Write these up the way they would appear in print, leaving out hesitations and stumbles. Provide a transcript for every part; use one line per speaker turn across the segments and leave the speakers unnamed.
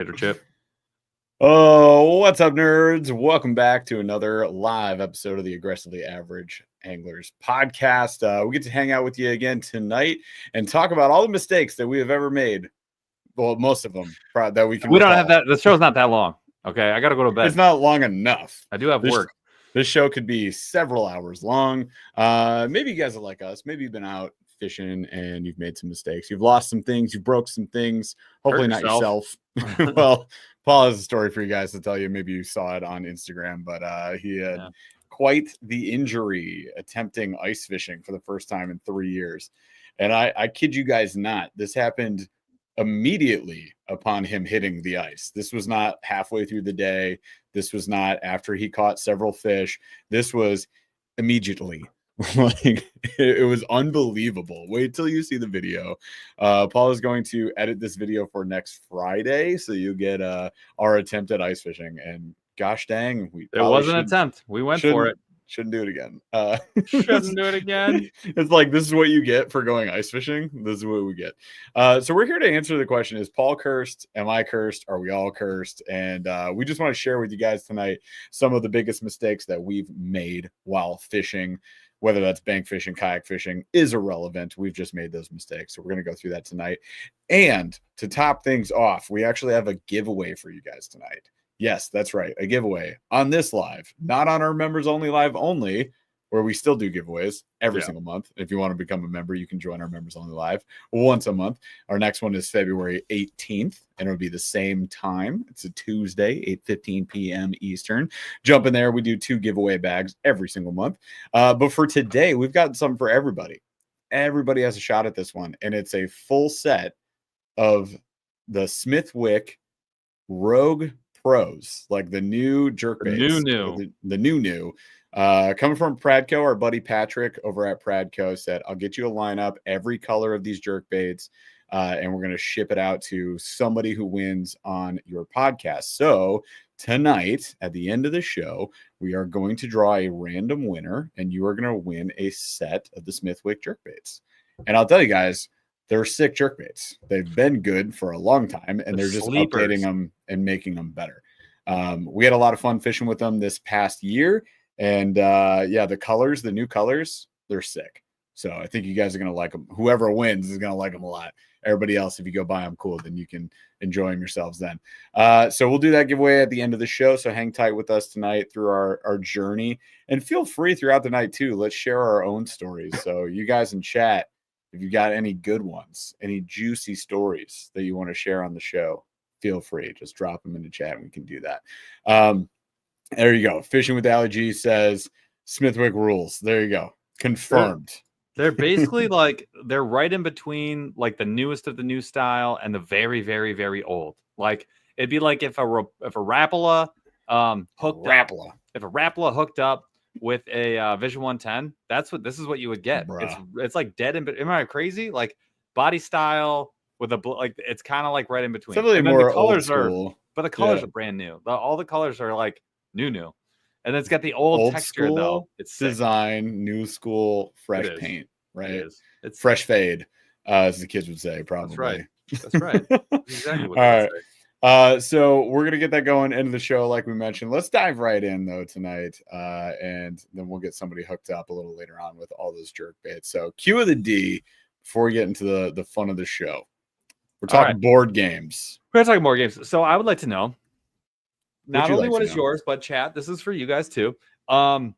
Chip.
Oh, what's up, nerds? Welcome back to another live episode of the Aggressively Average Anglers podcast. We get to hang out with you again tonight and talk about all the mistakes that we have ever made. Well, most of them that we can.
We don't have that. The show's not that long. Okay, I got to go to bed.
It's not long enough.
I do have work.
This show could be several hours long. Maybe you guys are like us. Maybe you've been out fishing and you've made some mistakes. You've lost some things. You've broke some things. Hopefully not yourself. Well, Paul has a story for you guys to tell you. Maybe you saw it on Instagram, but he had quite the injury attempting ice fishing for the first time in 3 years. And I kid you guys not, this happened immediately upon him hitting the ice. This was not halfway through the day. This was not after he caught several fish. This was immediately. Like, it was unbelievable. Wait till you see the video. Paul is going to edit this video for next Friday, so you get our attempt at ice fishing. And gosh dang,
it was an attempt. We went for it.
Shouldn't do it again.
Shouldn't do it again.
It's like, this is what you get for going ice fishing. This is what we get. So we're here to answer the question: is Paul cursed? Am I cursed? Are we all cursed? And we just want to share with you guys tonight some of the biggest mistakes that we've made while fishing. Whether that's bank fishing, kayak fishing is irrelevant. We've just made those mistakes. So we're going to go through that tonight. And to top things off, we actually have a giveaway for you guys tonight. Yes, that's right. A giveaway on this live, not on our members only live only, where we still do giveaways every single month. If you want to become a member, you can join our members only live once a month. Our next one is February 18th, and it'll be the same time. It's a Tuesday, 8:15 p.m. Eastern. Jump in there. We do 2 giveaway bags every single month. But for today, we've got something for everybody. Everybody has a shot at this one, and it's a full set of the Smithwick Rogue Pros, like the new jerkbaits. The new. Coming from Pradco, our buddy Patrick over at Pradco said, I'll get you a lineup, every color of these jerk baits, and we're going to ship it out to somebody who wins on your podcast. So tonight, at the end of the show, we are going to draw a random winner, and you are going to win a set of the Smithwick jerk baits. And I'll tell you guys, they're sick jerk baits. They've been good for a long time, and they're just updating them and making them better. We had a lot of fun fishing with them this past year. And the colors, the new colors, they're sick. So I think you guys are going to like them. Whoever wins is going to like them a lot. Everybody else, if you go buy them, cool, then you can enjoy them yourselves then. So we'll do that giveaway at the end of the show. So hang tight with us tonight through our journey. And feel free throughout the night, too. Let's share our own stories. So you guys in chat, if you got any good ones, any juicy stories that you want to share on the show, feel free. Just drop them in the chat and we can do that. There you go. Fishing with Ali G says Smithwick rules. There you go. Confirmed.
They're basically like, they're right in between like the newest of the new style and the very, very, very old. Like, it'd be like if a Rapala hooked up with a Vision 110, this is what you would get.
Bruh.
It's like dead in, am I crazy? Like body style with like it's kind of like right in between.
Something more the colors old school.
But the colors are brand new. All the colors are like new, and then it's got the old texture school, though. It's
design,
sick.
New school, fresh paint, right?
It's
fresh fade, as the kids would say, probably.
That's right. Exactly what
all right. So we're gonna get that going into the show, like we mentioned. Let's dive right in though tonight, and then we'll get somebody hooked up a little later on with all those jerk baits. So cue of the D before we get into the fun of the show. We're talking board games.
We're talking board games. So I would like to know not only what is yours, but chat. This is for you guys too. Here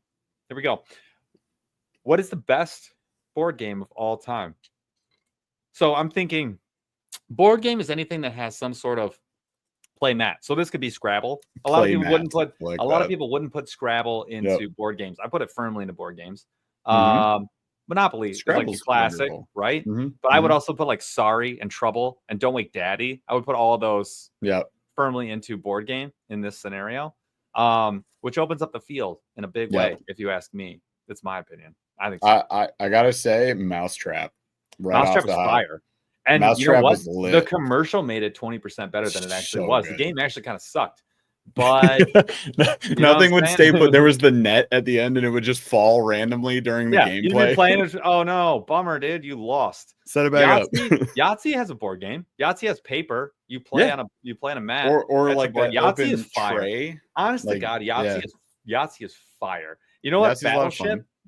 we go. What is the best board game of all time? So I'm thinking board game is anything that has some sort of play mat. So this could be Scrabble. A lot of people wouldn't put Scrabble into board games. I put it firmly into board games. Monopoly is like a classic, right? But I would also put like Sorry and Trouble and Don't Wake Daddy. I would put all of those firmly into board game in this scenario, which opens up the field in a big way, if you ask me. That's my opinion. I think so.
I gotta say Mousetrap.
Mousetrap was fire. And
Mousetrap
you know what?
was lit.
The commercial made it 20% better than it actually was. Good. The game actually kind of sucked. But
nothing would stay put. There was the net at the end, and it would just fall randomly during the gameplay.
You've been playing it. Oh no, bummer, dude! You lost.
Set it back up.
Yahtzee has a board game. Yahtzee has paper. You play on a mat,
or like that
Yahtzee is fire.
tray.
Honest to God, Yahtzee is fire. You know what?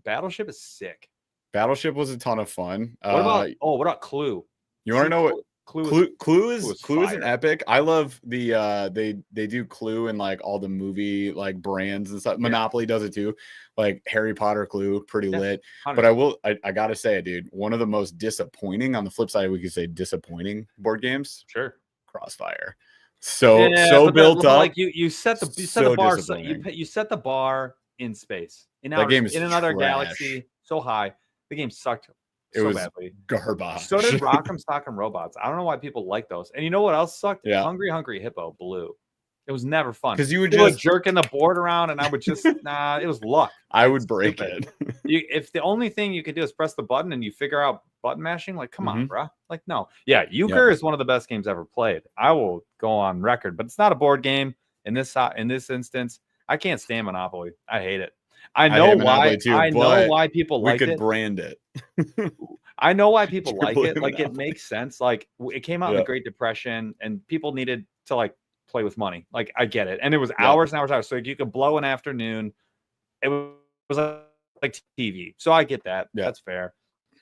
Battleship is sick.
Battleship was a ton of fun.
What about Clue?
You want to know what? Clue is an epic. I love the they do Clue and like all the movie like brands and stuff. Monopoly does it too. Like Harry Potter Clue, pretty lit. 100%. But I gotta say, dude, one of the most disappointing, on the flip side, we could say disappointing board games.
Sure.
Crossfire. So built up.
Like you set the bar. So you set the bar in space. In another galaxy, so high. The game sucked.
It was badly. Garbage.
So did Rock'em Sock'em Robots. I don't know why people like those. And you know what else sucked?
Yeah.
Hungry Hippo Blue. It was never fun.
Because you would just
jerking the board around, and I would just it was luck.
I would break it.
If the only thing you could do is press the button and you figure out button mashing, like come on, bro. Like no. Yeah, Euchre is one of the best games ever played. I will go on record, but it's not a board game in this instance. I can't stand Monopoly. I hate it. I know why people like it.
We could brand it.
I know why people like it. Like it makes sense. Like it came out in the Great Depression, and people needed to like play with money. Like I get it, and it was hours and hours. So you could blow an afternoon. It was like TV. So I get that. Yeah. That's fair.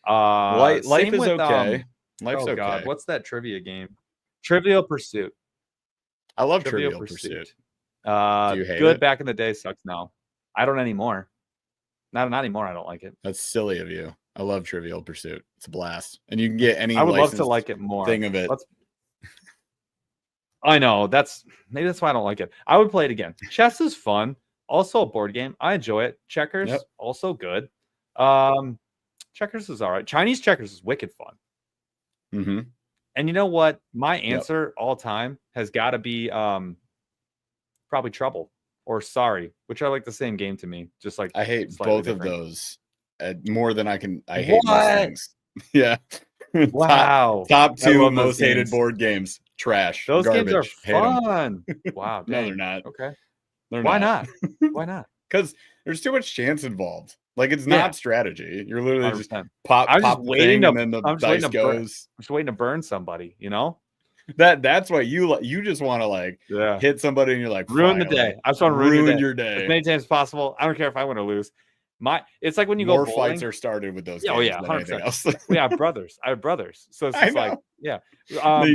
Life is okay. Life's okay.
God, what's that trivia game? Trivial Pursuit.
I love Trivial Pursuit.
Do you hate it? Back in the day, sucks now. I don't anymore. Not anymore. I don't like it.
That's silly of you. I love Trivial Pursuit. It's a blast, and you can get any.
I would love to like it more.
Thing of it.
I know maybe that's why I don't like it. I would play it again. Chess is fun. Also a board game. I enjoy it. Checkers also good. Checkers is all right. Chinese checkers is wicked fun.
Mm-hmm.
And you know what? My answer all time has got to be probably Trouble or Sorry, which are like the same game to me. Just like
I hate both of those more than I can. I hate most things. Yeah.
Wow.
Top two most hated board games. Trash.
Those
garbage.
Games are fun. Wow.
No, they're not.
Okay. Why not? Why not?
Because there's too much chance involved. Like it's not strategy. You're literally 100%. Just pop the thing and then the dice goes.
I'm just waiting to burn somebody, you know?
That's why you just want to like hit somebody and you're like
ruin the day. I just want to ruin
your day
as many times as possible. I don't care if I want to lose. It's like when you
go
bowling.
Fights are started with those.
Yeah, 100%. I have brothers. So it's just like
you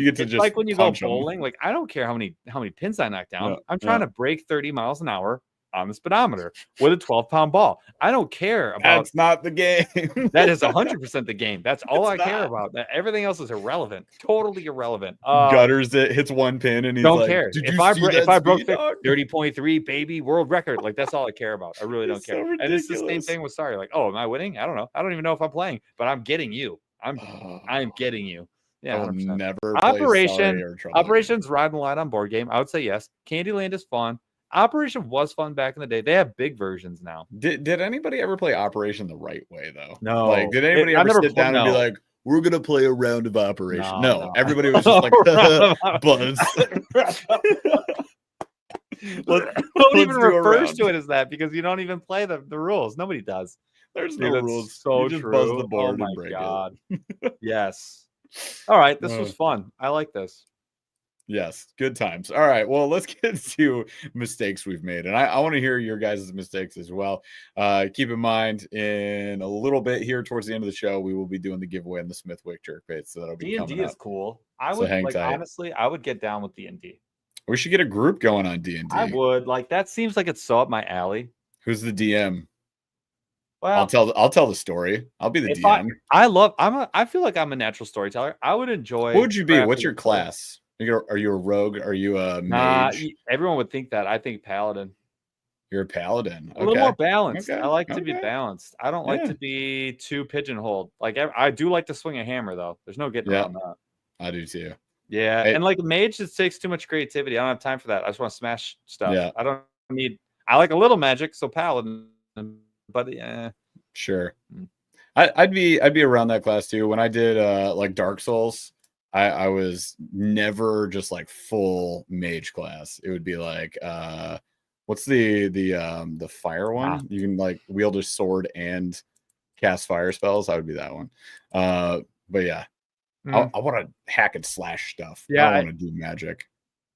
get to
it's
just
like when you go bowling. Like I don't care how many pins I knock down. I'm trying to break 30 miles an hour on the speedometer with a 12-pound ball. I don't care about.
That's not the game.
That is 100% the game. That's all I care about. Everything else is irrelevant. Totally irrelevant.
Gutters it, hits one pin, and he's
don't care. If I broke 30.3 baby world record, like that's all I care about. I really don't care. And it's the same thing with Sorry. Like, oh, am I winning? I don't know. I don't even know if I'm playing, but I'm getting you. I'm getting you. Yeah,
I'll never
Operation's riding the line on board game. I would say yes. Candyland is fun. Operation was fun back in the day. They have big versions now.
Did anybody ever play Operation the right way though?
No.
Like, did anybody ever sit down and be like, "We're gonna play a round of Operation"? No. Everybody was just like, "Buzz."
Don't even refers to it as that because you don't even play the rules. Nobody does.
There's no rules.
So
you just
true.
Buzz the board
and
break
it. Yes. All right. This was fun. I like this.
Yes, good times. All right, well, let's get to mistakes we've made, and I want to hear your guys' mistakes as well. Keep in mind, in a little bit here towards the end of the show, we will be doing the giveaway in the Smithwick jerk bait, so that'll be
D&D is cool. I
so
would honestly, I would get down with D&D.
We should get a group going on D&D.
I would that seems like it's so up my alley.
Who's the DM?
Well,
I'll tell the story. I'll be the DM.
I feel like I'm a natural storyteller. I would enjoy.
What would you be? What's your class? Are you a rogue? Are you a mage?
Everyone would think that. I think paladin.
You're a paladin. Okay.
A little more balanced.
Okay.
I like to be balanced. I don't like to be too pigeonholed. Like I do like to swing a hammer though. There's no getting around that.
I do too.
Yeah, and like mage just takes too much creativity. I don't have time for that. I just want to smash stuff.
Yeah.
I like a little magic, so paladin. But yeah,
sure. I'd be around that class too. When I did like Dark Souls, I was never just like full mage class. It would be like what's the fire one? You can like wield a sword and cast fire spells. I would be that one. But yeah, I want to hack and slash stuff.
Yeah,
I don't want to do magic.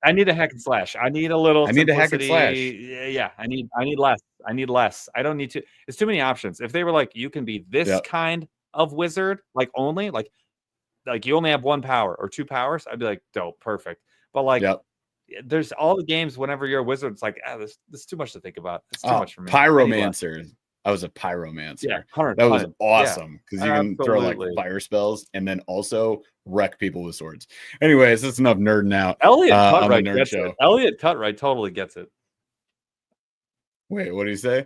I need a hack and slash. I need a little
I need
simplicity.
a hack and slash.
Yeah, I need less. I need less. I don't need to. It's too many options. If they were like, you can be this kind of wizard, like only like you only have 1 power or 2 powers, I'd be like, dope, perfect. But like, there's all the games. Whenever you're a wizard, it's like, this is too much to think about. It's too much for me.
Pyromancer. I was a pyromancer.
Yeah,
that was awesome because you can throw like fire spells and then also wreck people with swords. Anyways, that's enough nerding out.
Elliot Cutright gets it. Elliot Cutright totally gets it.
Wait, what do you say?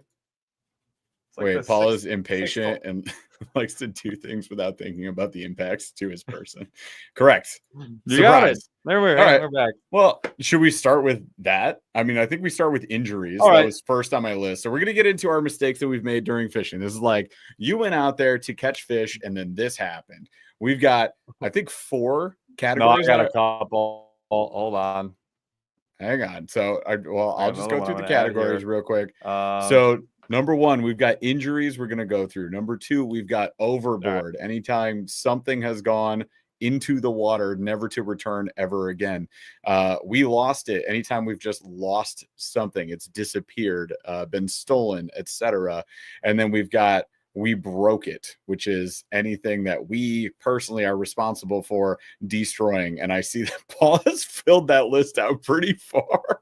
Wait, Paul is impatient and likes to do things without thinking about the impacts to his person. Correct.
You got it. There we're back.
Well, should we start with that? I mean, I think we start with injuries. That was first on my list. So we're going to get into our mistakes that we've made during fishing. This is like you went out there to catch fish and then this happened. We've got, I think, 4 categories.
No, I got a couple. Hold on.
Hang on. So, I'll just go through the categories real quick. So, number 1, we've got injuries we're going to go through. Number 2, we've got overboard. Anytime something has gone into the water, never to return ever again. We lost it. Anytime we've just lost something, it's disappeared, been stolen, etc. And then we've got we broke it, which is anything that we personally are responsible for destroying. And I see that Paul has filled that list out pretty far.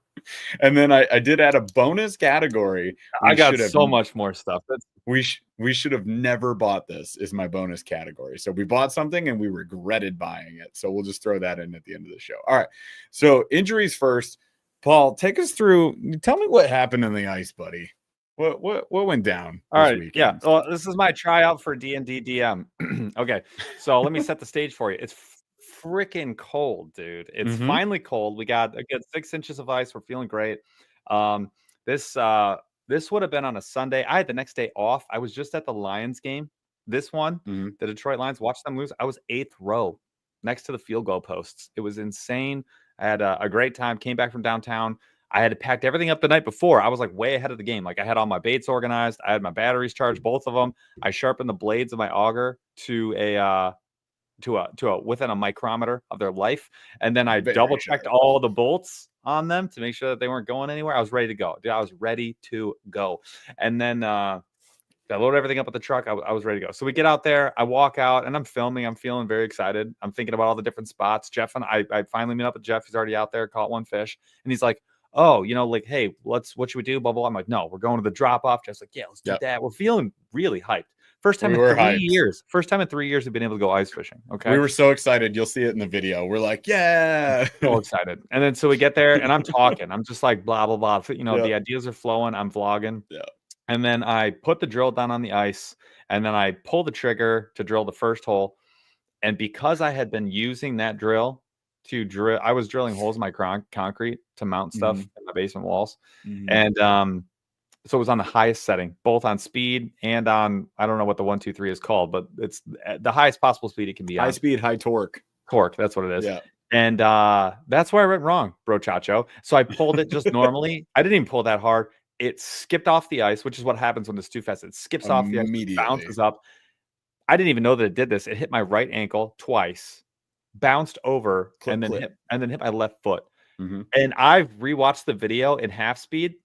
And then I did add a bonus category.
I got so much more stuff.
We should have never bought this is my bonus category. So we bought something and we regretted buying it. So we'll just throw that in at the end of the show. All right. So injuries first. Paul, take us through. Tell me what happened in the ice, buddy. What went down?
All right. Weekend? Yeah. Well, this is my tryout for D&D DM. Okay. So let me set the stage for you. It's freaking cold, dude. It's finally cold. We got a good 6 inches of ice. We're feeling great. This would have been on a Sunday. I had the next day off. I was just at the Lions game. This one, the Detroit Lions, watched them lose. I was 8th row next to the field goal posts. It was insane. I had a great time. Came back from downtown. I had packed everything up the night before. I was like way ahead of the game. Like I had all my baits organized. I had my batteries charged, both of them. I sharpened the blades of my auger to within a micrometer of their life. And then I double checked all the bolts on them to make sure that they weren't going anywhere. I was ready to go. Dude, I was ready to go. And then I loaded everything up at the truck. I was ready to go. So we get out there. I walk out and I'm filming. I'm feeling very excited. I'm thinking about all the different spots. Jeff and I finally meet up with Jeff. He's already out there, caught 1 fish. And he's like, oh, like, hey, what should we do? Blah, blah. I'm like, no, we're going to the drop off. Jeff's like, yeah, let's do that. We're feeling really hyped. First time in 3 years. First time in 3 years we've been able to go ice fishing. Okay.
We were so excited. You'll see it in the video. We're like, yeah.
So excited. And then so we get there and I'm talking. I'm just like blah, blah, blah. The ideas are flowing. I'm vlogging.
Yeah.
And then I put the drill down on the ice and then I pull the trigger to drill the first hole. And because I had been using that drill to drill, I was drilling holes in my concrete to mount stuff in my basement walls. And so it was on the highest setting, both on speed and on, I don't know what the 1, 2, 3 is called, but it's the highest possible speed it can be.
High speed, high torque.
Torque, that's what it is.
Yeah.
And that's where I went wrong, bro chacho. So I pulled it just normally. I didn't even pull that hard. It skipped off the ice, which is what happens when it's too fast. It skips off the ice, bounces up. I didn't even know that it did this. It hit my right ankle twice, bounced over, and then hit my left foot. And I've rewatched the video in half speed,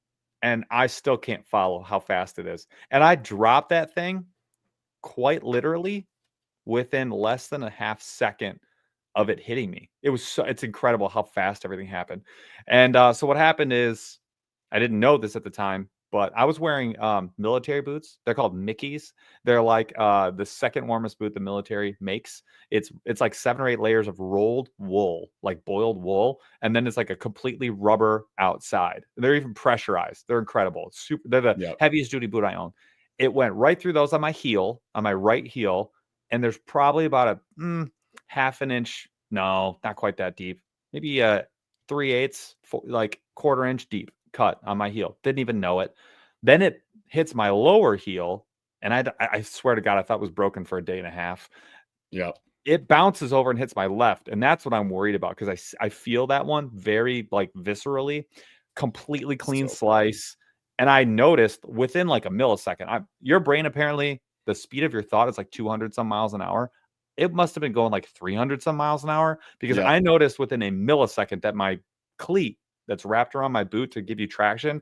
and I still can't follow how fast it is. And I dropped that thing quite literally within less than a half second of it hitting me. It's incredible how fast everything happened. And so what happened is, I didn't know this at the time, but I was wearing military boots. They're called Mickeys. They're like the second warmest boot the military makes. It's like 7 or 8 layers of rolled wool, like boiled wool, and then it's like a completely rubber outside. They're even pressurized. They're incredible. They're the heaviest duty boot I own. It went right through those on my heel, on my right heel, and there's probably about a half an inch. No, not quite that deep. Maybe 3/8, like 1/4 inch deep cut on my heel. Didn't even know it. Then it hits my lower heel, and I swear to God, I thought it was broken for a day and a half.
Yeah.
it bounces over and hits my left, and that's what I'm worried about because I feel that one very like viscerally, completely clean slice, and I noticed within like a millisecond, your brain apparently the speed of your thought is like 200 some miles an hour. It must have been going like 300 some miles an hour because I noticed within a millisecond that my cleat that's wrapped around my boot to give you traction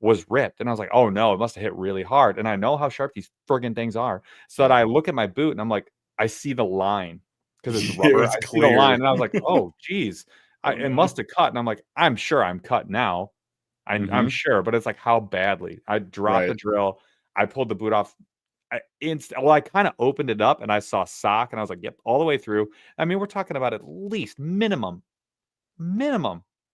was ripped. And I was like, oh no, it must have hit really hard. And I know how sharp these friggin' things are. So that I look at my boot and I'm like, I see the line because it's rubber. I see the line. And I was like, oh, geez, it must have cut. And I'm like, I'm sure I'm cut now. I'm sure. But it's like, how badly? I dropped the drill. I pulled the boot off. I kind of opened it up and I saw sock and I was like, yep, all the way through. I mean, we're talking about at least minimum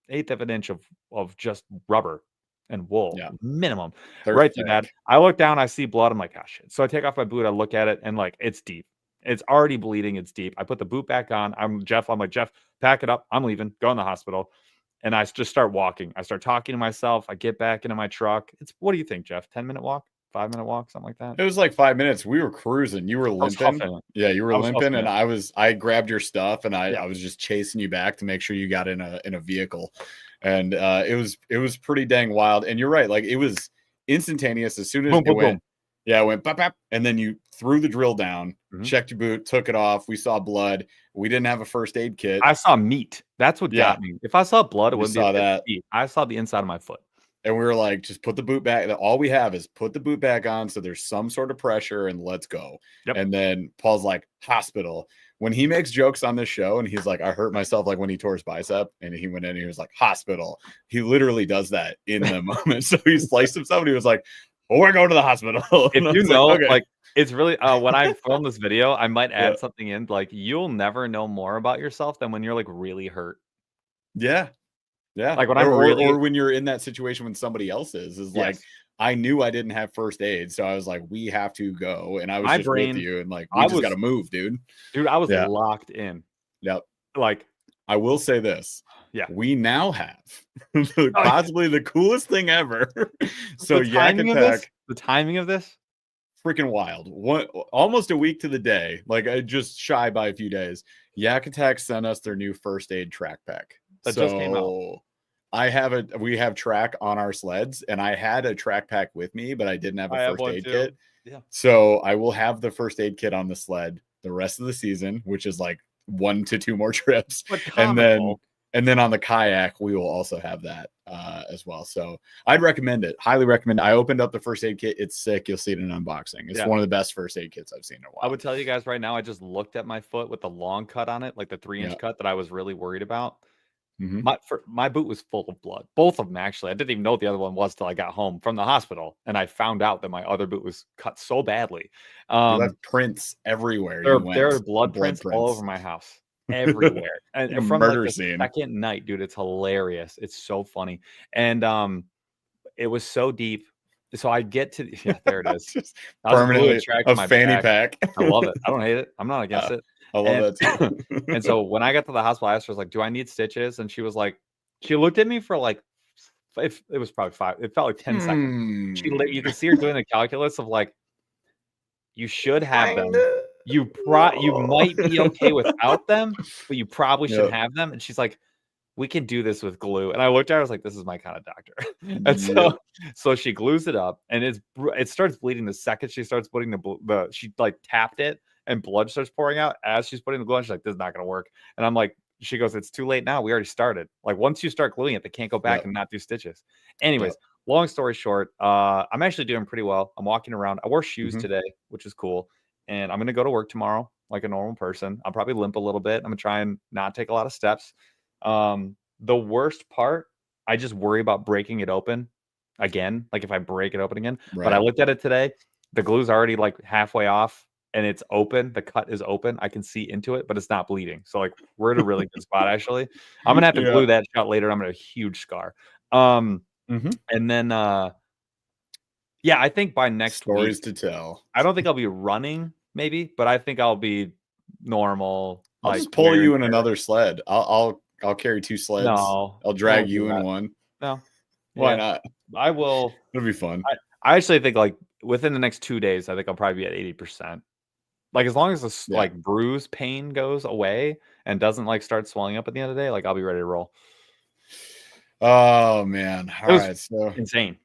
eighth of an inch of just rubber and wool, minimum. Right through that. I look down, I see blood. I'm like, oh shit. So I take off my boot, I look at it, and like it's deep. It's already bleeding. It's deep. I put the boot back on. I'm like, Jeff, pack it up. I'm leaving. Go in the hospital. And I just start walking. I start talking to myself. I get back into my truck. What do you think, Jeff? 10-minute walk? 5-minute walk, something like that.
It was like 5 minutes. We were cruising. You were limping. Yeah, you were limping, and I grabbed your stuff and I was just chasing you back to make sure you got in a vehicle. And it was pretty dang wild. And you're right, like it was instantaneous as soon as it went. Yeah, it went bap, bap, and then you threw the drill down, checked your boot, took it off. We saw blood. We didn't have a first aid kit.
I saw meat. That's what got me. If I saw blood, it wouldn't be that. I saw the inside of my foot.
And we were like, just put the boot back. All we have is put the boot back on so there's some sort of pressure and let's go. And then Paul's like, hospital. When he makes jokes on this show and he's like, I hurt myself like when he tore his bicep and he went in and he was like, hospital. He literally does that in the moment. So he sliced himself and he was like, oh, we're going to the hospital.
If you know, like it's really when I film this video, I might add something in. Like you'll never know more about yourself than when you're like really hurt.
Yeah. Yeah.
Like when
or when you're in that situation when somebody else is like, I knew I didn't have first aid. So I was like, we have to go. And I was just with you and like, we just got to move, dude.
Dude, I was locked in.
Yep.
Like,
I will say this.
Yeah.
We now have possibly the coolest thing ever. So
the timing of this?
Freaking wild. Almost a week to the day. Like I just shy by a few days. Yak Attack sent us their new first aid track pack.
That just came out.
We have track on our sleds, and I had a track pack with me, but I didn't have a first aid kit.
Yeah.
So I will have the first aid kit on the sled the rest of the season, which is like 1 to 2 more trips. And then on the kayak, we will also have that as well. So I'd recommend it. Highly recommend. I opened up the first aid kit. It's sick. You'll see it in unboxing. It's one of the best first aid kits I've seen in a while.
I would tell you guys right now, I just looked at my foot with the long cut on it, like the 3-inch cut that I was really worried about. My boot was full of blood. Both of them, actually. I didn't even know what the other one was till I got home from the hospital, and I found out that my other boot was cut so badly.
You have prints everywhere.
There are blood prints all over my house, everywhere. And from like the second night, dude, it's hilarious. It's so funny, and it was so deep. So I get to there it is.
Permanently a fanny pack.
I love it. I don't hate it. I'm not against it.
I love that
too. And so when I got to the hospital, I asked her, like, do I need stitches? And she was like, she looked at me for like, it was probably 5. It felt like 10 seconds. You can see her doing the calculus of like, you should have them. You might be okay without them, but you probably should have them. And she's like, we can do this with glue. And I looked at her, I was like, this is my kind of doctor. And so she glues it up and it starts bleeding the second she starts putting she like tapped it and blood starts pouring out as she's putting the glue on. She's like, this is not going to work. And I'm like, she goes, it's too late now. We already started. Like once you start gluing it, they can't go back and not do stitches. Anyways, long story short, I'm actually doing pretty well. I'm walking around. I wore shoes today, which is cool. And I'm going to go to work tomorrow like a normal person. I'll probably limp a little bit. I'm going to try and not take a lot of steps. The worst part, I just worry about breaking it open again. Like if I break it open again, but I looked at it today, the glue's already like halfway off and it's open. The cut is open. I can see into it, but it's not bleeding. So like we're in a really good spot. Actually, I'm going to have to glue that shut later. I'm going to have a huge scar. And then, I think by next week,
stories to tell.
I don't think I'll be running maybe, but I think I'll be normal.
I'll just pull you in another sled. I'll carry 2 sleds.
No,
I'll drag you in one.
No,
why not?
I will.
It'll be fun.
I actually think like within the next 2 days, I think I'll probably be at 80%. Like as long as the like bruise pain goes away and doesn't like start swelling up at the end of the day, like I'll be ready to roll.
Oh man. All right. So
insane.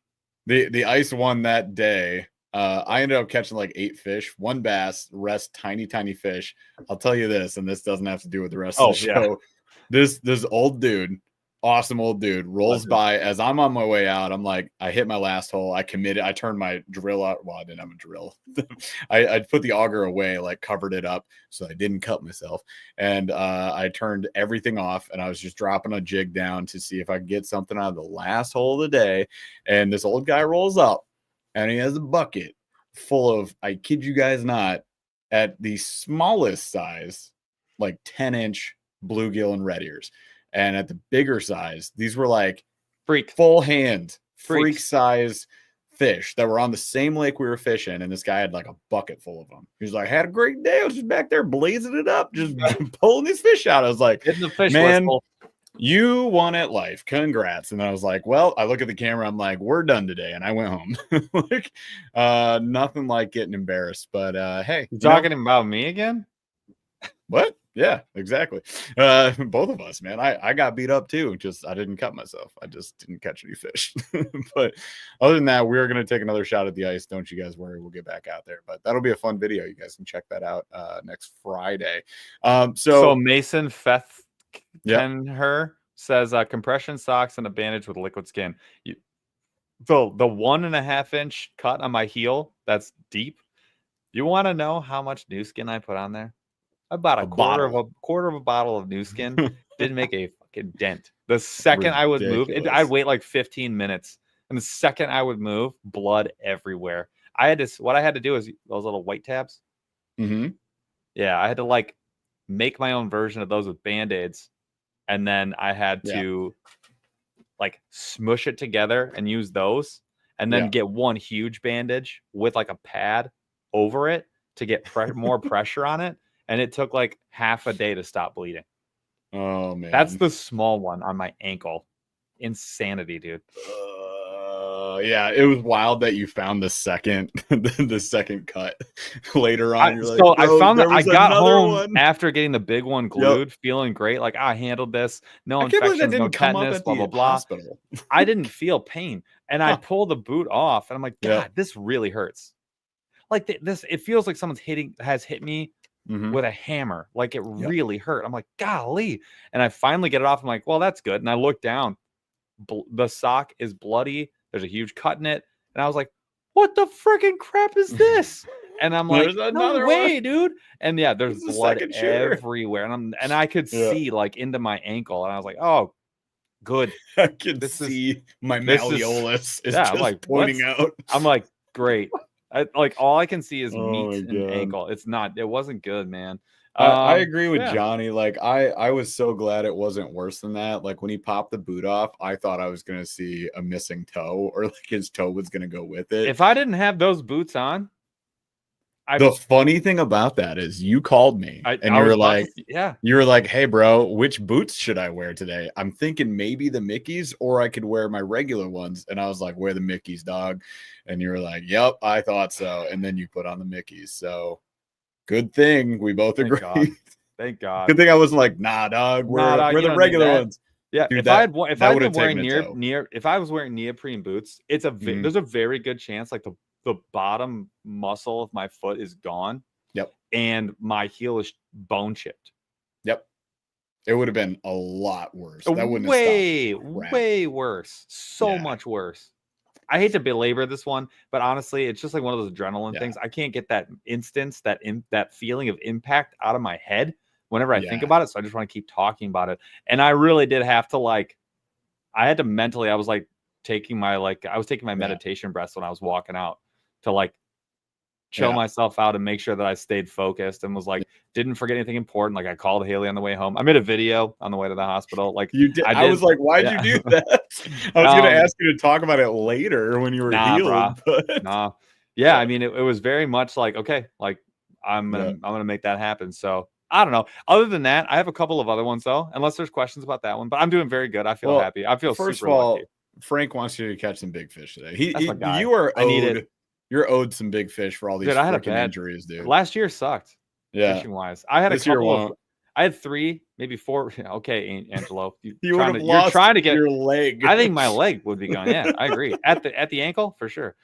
The ice won that day. I ended up catching like 8 fish, 1 bass, rest tiny fish. I'll tell you this, and this doesn't have to do with the rest of the show. This old dude, awesome old dude, rolls by as I'm on my way out. I'm like, I hit my last hole. I committed. I turned my drill out. Well, I didn't have a drill. I put the auger away, like covered it up so I didn't cut myself. And I turned everything off, and I was just dropping a jig down to see if I could get something out of the last hole of the day. And this old guy rolls up, and he has a bucket full of, I kid you guys not, at the smallest size, like 10-inch bluegill and red ears. And at the bigger size, these were like full hand freak size fish that were on the same lake we were fishing. And this guy had like a bucket full of them. He was like, had a great day. I was just back there blazing it up, just pulling these fish out. I was like, man, you won at life. Congrats. And I was like, well, I look at the camera. I'm like, we're done today. And I went home. Like, nothing like getting embarrassed. But hey,
you talking about me again?
What? Yeah, exactly. Both of us, man. I got beat up too. Just I didn't cut myself. I just didn't catch any fish. But other than that, we're gonna take another shot at the ice. Don't you guys worry. We'll get back out there. But that'll be a fun video. You guys can check that out next Friday. So
Mason Feth her says compression socks and a bandage with liquid skin. The 1.5 inch cut on my heel that's deep. You want to know how much new skin I put on there? About a quarter of a bottle of new skin. Didn't make a fucking dent. The second I would move, I'd wait like 15 minutes, and the second I would move, blood everywhere. What I had to do is those little white tabs. Yeah, I had to like make my own version of those with band-aids, and then I had to like smush it together and use those, and then get one huge bandage with like a pad over it to get more pressure on it. And it took like half a day to stop bleeding.
Oh man,
that's the small one on my ankle. Insanity, dude.
Yeah, it was wild that you found the second cut later on.
I found that I got home after getting the big one glued, feeling great. Like I handled this, no infections, no tetanus, blah blah blah. I didn't feel pain, and I pull the boot off, and I'm like, God, this really hurts. Like this, it feels like someone's has hit me with a hammer. Like it really hurt. I'm like, golly. And I finally get it off. I'm like, well, that's good. And I look down. The sock is bloody. There's a huge cut in it. And I was like, what the freaking crap is this? And I'm like, no way, dude. And yeah, there's blood everywhere. And I could see like into my ankle. And I was like, oh, good.
I can see my malleolus is just like pointing out.
I'm like, great. Like all I can see is meat and ankle. It wasn't good, man.
I agree with Johnny. Like I was so glad it wasn't worse than that. Like when he popped the boot off, I thought I was gonna see a missing toe, or like his toe was gonna go with it.
If I didn't have those boots on,
the funny thing about that is you called me and you were like, you were like, hey bro, which boots should I wear today? I'm thinking maybe the Mickeys, or I could wear my regular ones. And I was like, wear the Mickeys, dog. And you were like, yep, I thought so. And then you put on the Mickeys. So good thing we both agreed.
Thank God.
Good thing I wasn't like, nah, dog, we're the regular ones.
Yeah, dude, if I was wearing neoprene boots, there's a very good chance like the bottom muscle of my foot is gone.
Yep.
And my heel is bone chipped.
Yep. It would have been a lot worse. That wouldn't
way worse. So much worse. I hate to belabor this one, but honestly, it's just like one of those adrenaline things. I can't get that instance, that feeling of impact out of my head whenever I think about it. So I just want to keep talking about it. And I really did have to I had to mentally, I was like taking my meditation breaths when I was walking out to like chill myself out and make sure that I stayed focused and was like, didn't forget anything important. Like I called Haley on the way home. I made a video on the way to the hospital. Like
you did. I was like, why'd you do that? I was going to ask you to talk about it later when you were healed.
But... Yeah. I mean, it was very much like, okay, like I'm going to make that happen. So I don't know. Other than that, I have a couple of other ones though, unless there's questions about that one, but I'm doing very good. I feel happy. I feel
first
super
of all,
lucky.
Frank wants you to catch some big fish today. You're owed some big fish for all these freaking injuries, dude.
Last year sucked. fishing wise. I had
this
a couple of. I had 3, maybe 4. Okay, Angelo,
you're trying to get your leg.
I think my leg would be gone. Yeah, I agree. At the ankle for sure.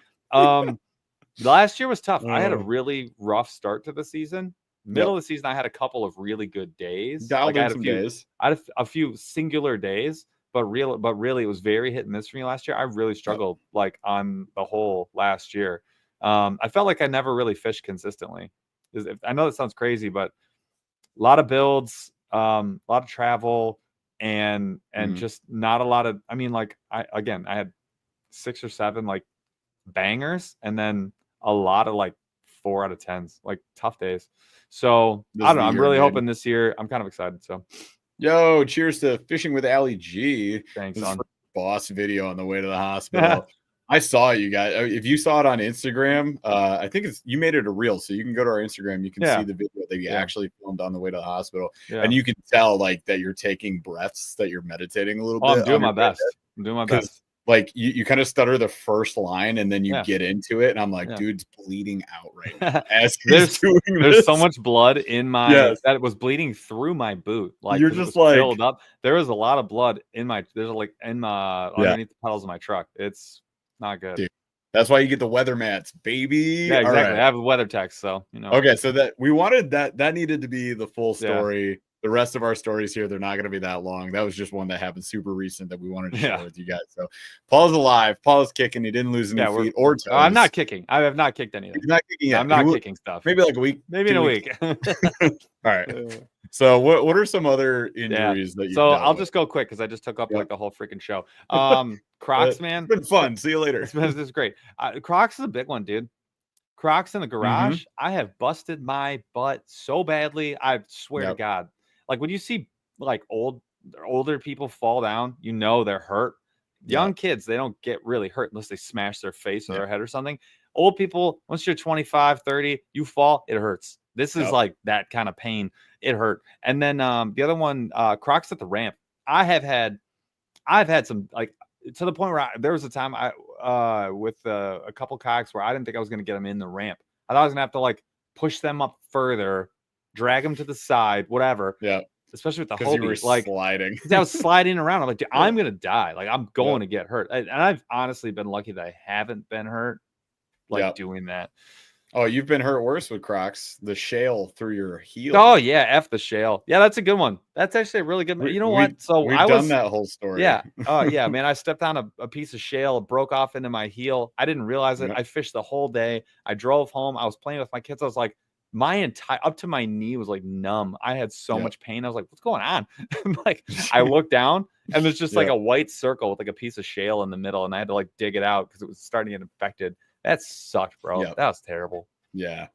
Last year was tough. I had a really rough start to the season. Middle of the season, I had a couple of really good days.
I had
a few singular days, but really, it was very hit and miss for me last year. I really struggled like on the whole last year. I felt like I never really fished consistently. I know that sounds crazy, but a lot of builds, a lot of travel, and just not a lot of. I mean, like I had 6 or 7 like bangers, and then a lot of like 4 out of 10s, like tough days. So I don't know. I'm really hoping this year. I'm kind of excited. So,
yo, cheers to Fishing with Ali G.
Thanks,
this
son.
Boss video on the way to the hospital. I saw it, you guys. If you saw it on Instagram, I think you made it a reel, so you can go to our Instagram. You can see the video that you actually filmed on the way to the hospital, and you can tell like that you're taking breaths, that you're meditating a little bit.
I'm doing my best. I'm doing my best.
Like you kind of stutter the first line and then you get into it, and I'm like, dude's bleeding out right now as he's doing this.
There's so much blood in my that it was bleeding through my boot. Like
you're just like
filled up. There was a lot of blood in my underneath the pedals of my truck. It's not good.
Dude, that's why you get the weather mats, baby.
Yeah, exactly. Right. I have a weather tech, so you know.
Okay, so that we wanted that needed to be the full story. Yeah. The rest of our stories here, they're not going to be that long. That was just one that happened super recent that we wanted to share with you guys. So Paul's alive. Paul's kicking. He didn't lose any feet or toes.
I'm not kicking. I have not kicked anything.
He's not kicking yet.
I'm not kicking stuff.
Maybe like a week.
Maybe in a week.
All right. So what are some other injuries that you?
So I'll just go quick because I just took up like the whole freaking show. Crocs, man.
It's been fun. See you later.
This is great. Crocs is a big one, dude. Crocs in the garage. I have busted my butt so badly. I swear to God. Like when you see like older people fall down, you know they're hurt. Young kids, they don't get really hurt unless they smash their face or their head or something. Old people, once you're 25, 30, you fall, it hurts. This is like that kind of pain. It hurt. And then the other one, Crocs at the ramp. I've had some like to the point where there was a time with a couple kayaks where I didn't think I was going to get them in the ramp. I thought I was going to have to like push them up further, drag them to the side, whatever.
Yeah.
Especially with the Hobies, like
sliding.
I was sliding around. I'm like, dude, I'm gonna die. Like I'm going to get hurt. And I've honestly been lucky that I haven't been hurt, like doing that.
Oh, you've been hurt worse with Crocs. The shale through your heel.
Oh yeah, F the shale. Yeah, that's a good one. That's actually a really good one. You know what? So
we've done that whole story.
Yeah. Oh yeah, man. I stepped on a piece of shale, it broke off into my heel. I didn't realize it. I fished the whole day. I drove home. I was playing with my kids. I was like, my entire up to my knee was like numb. I had so much pain. I was like, what's going on? Like I looked down and there's just like a white circle with like a piece of shale in the middle, and I had to like dig it out because it was starting to get infected. That sucked, bro. That was terrible.
Yeah.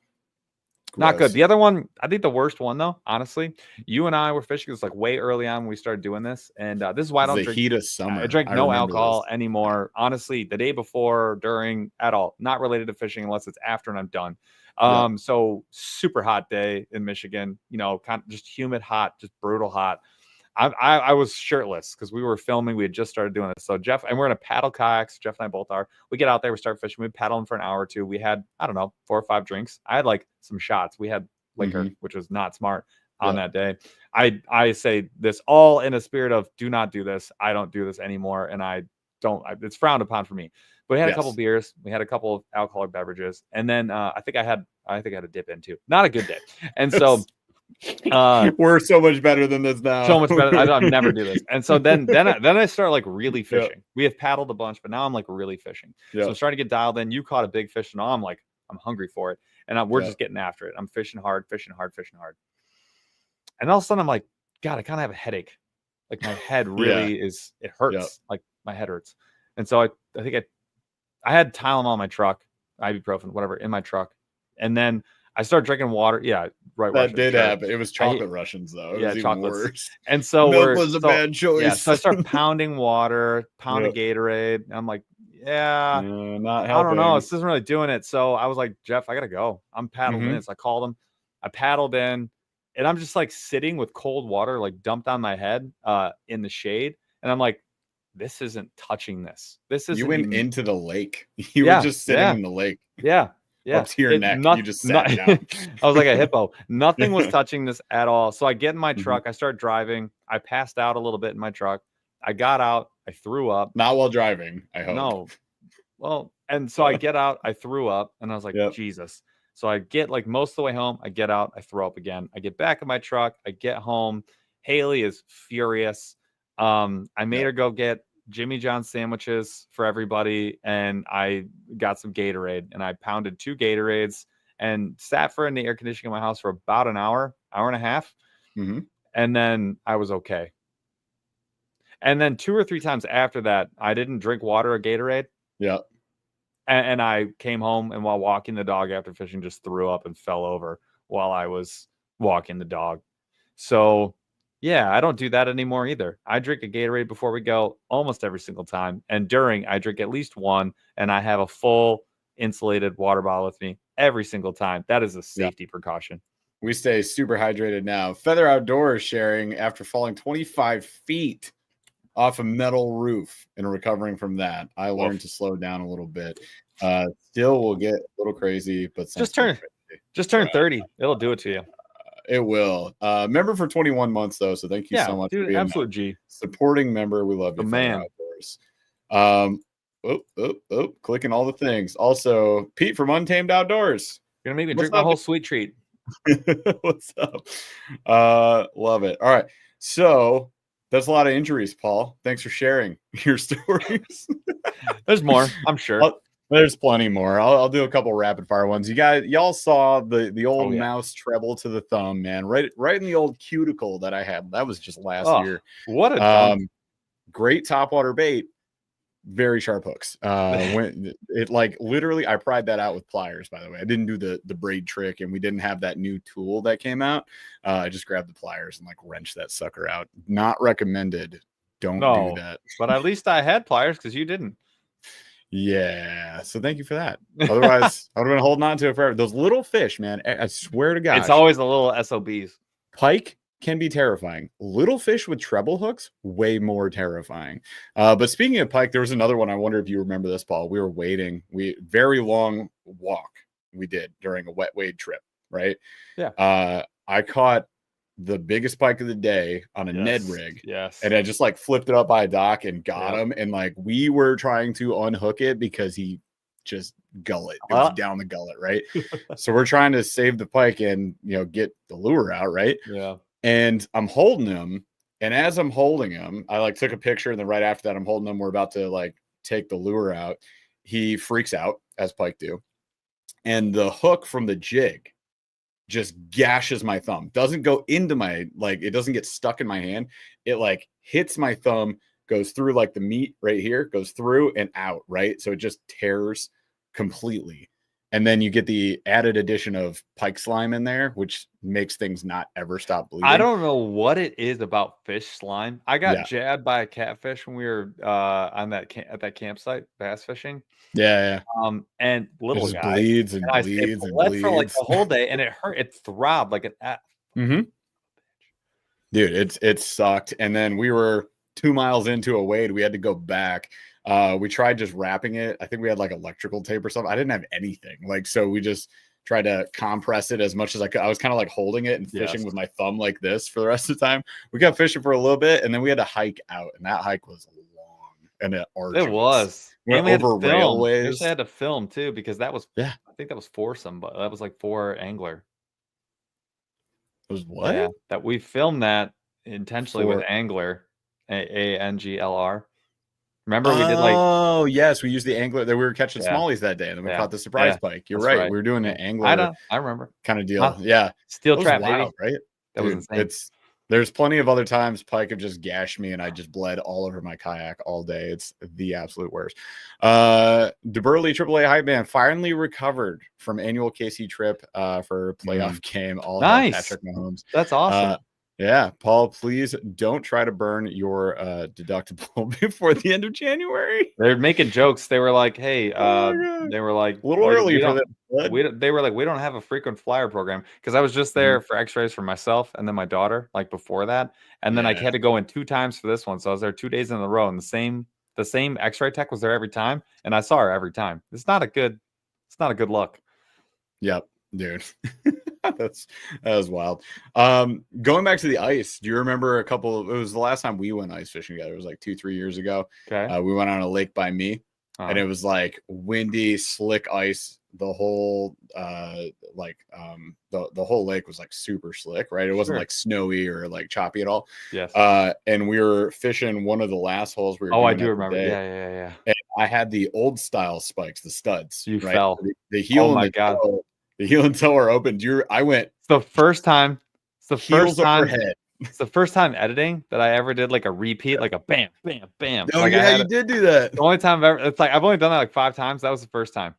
Not good. The other one, I think the worst one though, honestly, you and I were fishing. It's like way early on when we started doing this, and this is why I don't drink.
Heat of summer.
I drink no alcohol anymore. Honestly, the day before, during, at all, not related to fishing unless it's after and I'm done. So super hot day in Michigan. You know, kind of just humid, hot, just brutal hot. I was shirtless because we were filming. We had just started doing this. So Jeff, and we're in a paddle kayaks. Jeff and I both are. We get out there, we start fishing. We paddle them for an hour or two. We had, I don't know, 4 or 5 drinks. I had like some shots. We had liquor, which was not smart on that day. I say this all in a spirit of do not do this. I don't do this anymore. And it's frowned upon for me. But we had a couple beers. We had a couple of alcoholic beverages. And then I think I had a dip in too. Not a good day. And so
we're so much better than this now.
So much better. I'll never do this. And so then I start like really fishing. We have paddled a bunch, but now I'm like really fishing. So I'm starting to get dialed in. You caught a big fish, and now I'm hungry for it. And we're just getting after it. I'm fishing hard. And all of a sudden I'm like, God, I kind of have a headache. Like my head really it hurts. Like my head hurts. And so I think I had Tylenol in my truck, ibuprofen, whatever, in my truck. And then I started drinking water. Yeah, right.
That did happen. It was chocolate Russians, though. It was even worse.
And so
milk was a bad choice.
Yeah, so I start pounding water, pounding Gatorade. And I'm like,
not helping.
I don't know. This isn't really doing it. So I was like, Jeff, I gotta go. I'm paddling in. So I called him. I paddled in, and I'm just like sitting with cold water like dumped on my head in the shade. And I'm like, this isn't touching this. This is
you went into the lake. You were just sitting in the lake.
Yeah. Yeah,
up to your neck. You just sat down.
I was like a hippo. Nothing was touching this at all. So I get in my
Mhm.
truck. I start driving. I passed out a little bit in my truck. I got out. I threw up.
Not while driving, I hope.
No. Well, and so I get out. I threw up, and I was like,
Yep.
Jesus. So I get like most of the way home. I get out. I throw up again. I get back in my truck. I get home. Haley is furious. I made her go get Jimmy John's sandwiches for everybody, and I got some Gatorade, and I pounded 2 Gatorades and sat in the air conditioning in my house for about an hour and a half.
Mm-hmm.
And then I was okay. And then 2 or 3 times after that, I didn't drink water or Gatorade.
Yeah.
And I came home, and while walking the dog after fishing, just threw up and fell over while I was walking the dog. So yeah, I don't do that anymore either. I drink a Gatorade before we go almost every single time. And during, I drink at least one, and I have a full insulated water bottle with me every single time. That is a safety precaution.
We stay super hydrated now. Feather Outdoors sharing after falling 25 feet off a metal roof and recovering from that. I learned to slow down a little bit. Still will get a little crazy, but
just turn 30. It'll do it to you.
It will. Member for 21 months though, so thank you so much
dude,
for being
absolute G.
Supporting member. We love you,
man.
Outdoors. Clicking all the things. Also, Pete from Untamed Outdoors.
You're gonna make me drink my whole sweet treat.
What's up? Love it. All right, so that's a lot of injuries, Paul. Thanks for sharing your stories.
There's more, I'm sure.
There's plenty more. I'll do a couple rapid fire ones. Y'all saw the old mouse treble to the thumb, man. Right in the old cuticle that I had. That was just last year.
What a
great topwater bait. Very sharp hooks. When it like literally, I pried that out with pliers. By the way, I didn't do the braid trick, and we didn't have that new tool that came out. I just grabbed the pliers and like wrenched that sucker out. Not recommended. Don't do that.
But at least I had pliers because you didn't.
Yeah, so thank you for that. Otherwise, I would have been holding on to it forever. Those little fish, man. I swear to God,
it's always the little SOBs.
Pike can be terrifying. Little fish with treble hooks, way more terrifying. But speaking of pike, there was another one. I wonder if you remember this, Paul. We were waiting. Very long walk we did during a wet wade trip, right?
Yeah.
I caught the biggest pike of the day on a Ned rig.
Yes.
And I just like flipped it up by a dock and got him. And like we were trying to unhook it because he just gullet. It was down the gullet, right? So we're trying to save the pike and get the lure out, right?
Yeah.
And I'm holding him. And as I'm holding him, I like took a picture, and then right after that, I'm holding him. We're about to like take the lure out. He freaks out, as pike do. And the hook from the jig just gashes my thumb. Doesn't go into my, like, it doesn't get stuck in my hand. It like hits my thumb, goes through like the meat right here, goes through and out, right? So it just tears completely. And then you get the added addition of pike slime in there, which makes things not ever stop bleeding.
I don't know what it is about fish slime. I got jabbed by a catfish when we were at that campsite bass fishing.
Yeah.
And little guy
bleeds and bleeds and bleeds
for like the whole day, and it hurt. It throbbed like an F.
Mm-hmm. Dude, it sucked. And then we were 2 miles into a wade. We had to go back. We tried just wrapping it. I think we had like electrical tape or something. I didn't have anything. Like, so we just tried to compress it as much as I could. I was kind of like holding it and fishing with my thumb like this for the rest of the time. We got fishing for a little bit, and then we had to hike out, and that hike was long and arduous.
It was.
Went over railways.
We had to film too, because that was
I
think that was foursome, but that was like 4 angler.
It was what?
Yeah, that we filmed that intentionally with angler, ANGLR. Remember we did like,
oh yes, we used the angler that we were catching smallies that day, and then we caught the surprise pike. You're right. We were doing an angler.
I remember
kind of deal. Yeah,
steel trap,
wild, right?
That was insane.
There's plenty of other times pike have just gashed me, and I just bled all over my kayak all day. It's the absolute worst. DeBurley AAA hype man finally recovered from annual KC trip for playoff game. All
nice,
Patrick Mahomes.
That's awesome.
Yeah, Paul, please don't try to burn your deductible before the end of January.
They're making jokes. They were like, "Hey," they were like,
a little early for that.
They were like, "We don't have a frequent flyer program," because I was just there for X-rays for myself and then my daughter, like before that, and then I had to go in 2 times for this one, so I was there 2 days in a row, and the same X-ray tech was there every time, and I saw her every time. It's not a good look.
Yep, dude. that was wild. Going back to the ice, do you remember it was the last time we went ice fishing together? It was like 2-3 years ago.
Okay.
We went on a lake by me, and it was like windy, slick ice. The whole the whole lake was like super slick, right? It wasn't like snowy or like choppy at all.
Yes.
And we were fishing one of the last holes we were doing.
I do remember. Yeah.
And I had the old style spikes, the studs.
You
right?
fell.
The heel
oh
and
my
the
God.
toe, the heel and toe are open. I went.
It's the first time. It's the
heels
first time.
Overhead.
It's the first time editing that I ever did like a repeat, like a bam, bam, bam.
Oh
like
yeah, you did do that.
The only time I've ever. It's like I've only done that like 5 times. That was the first time.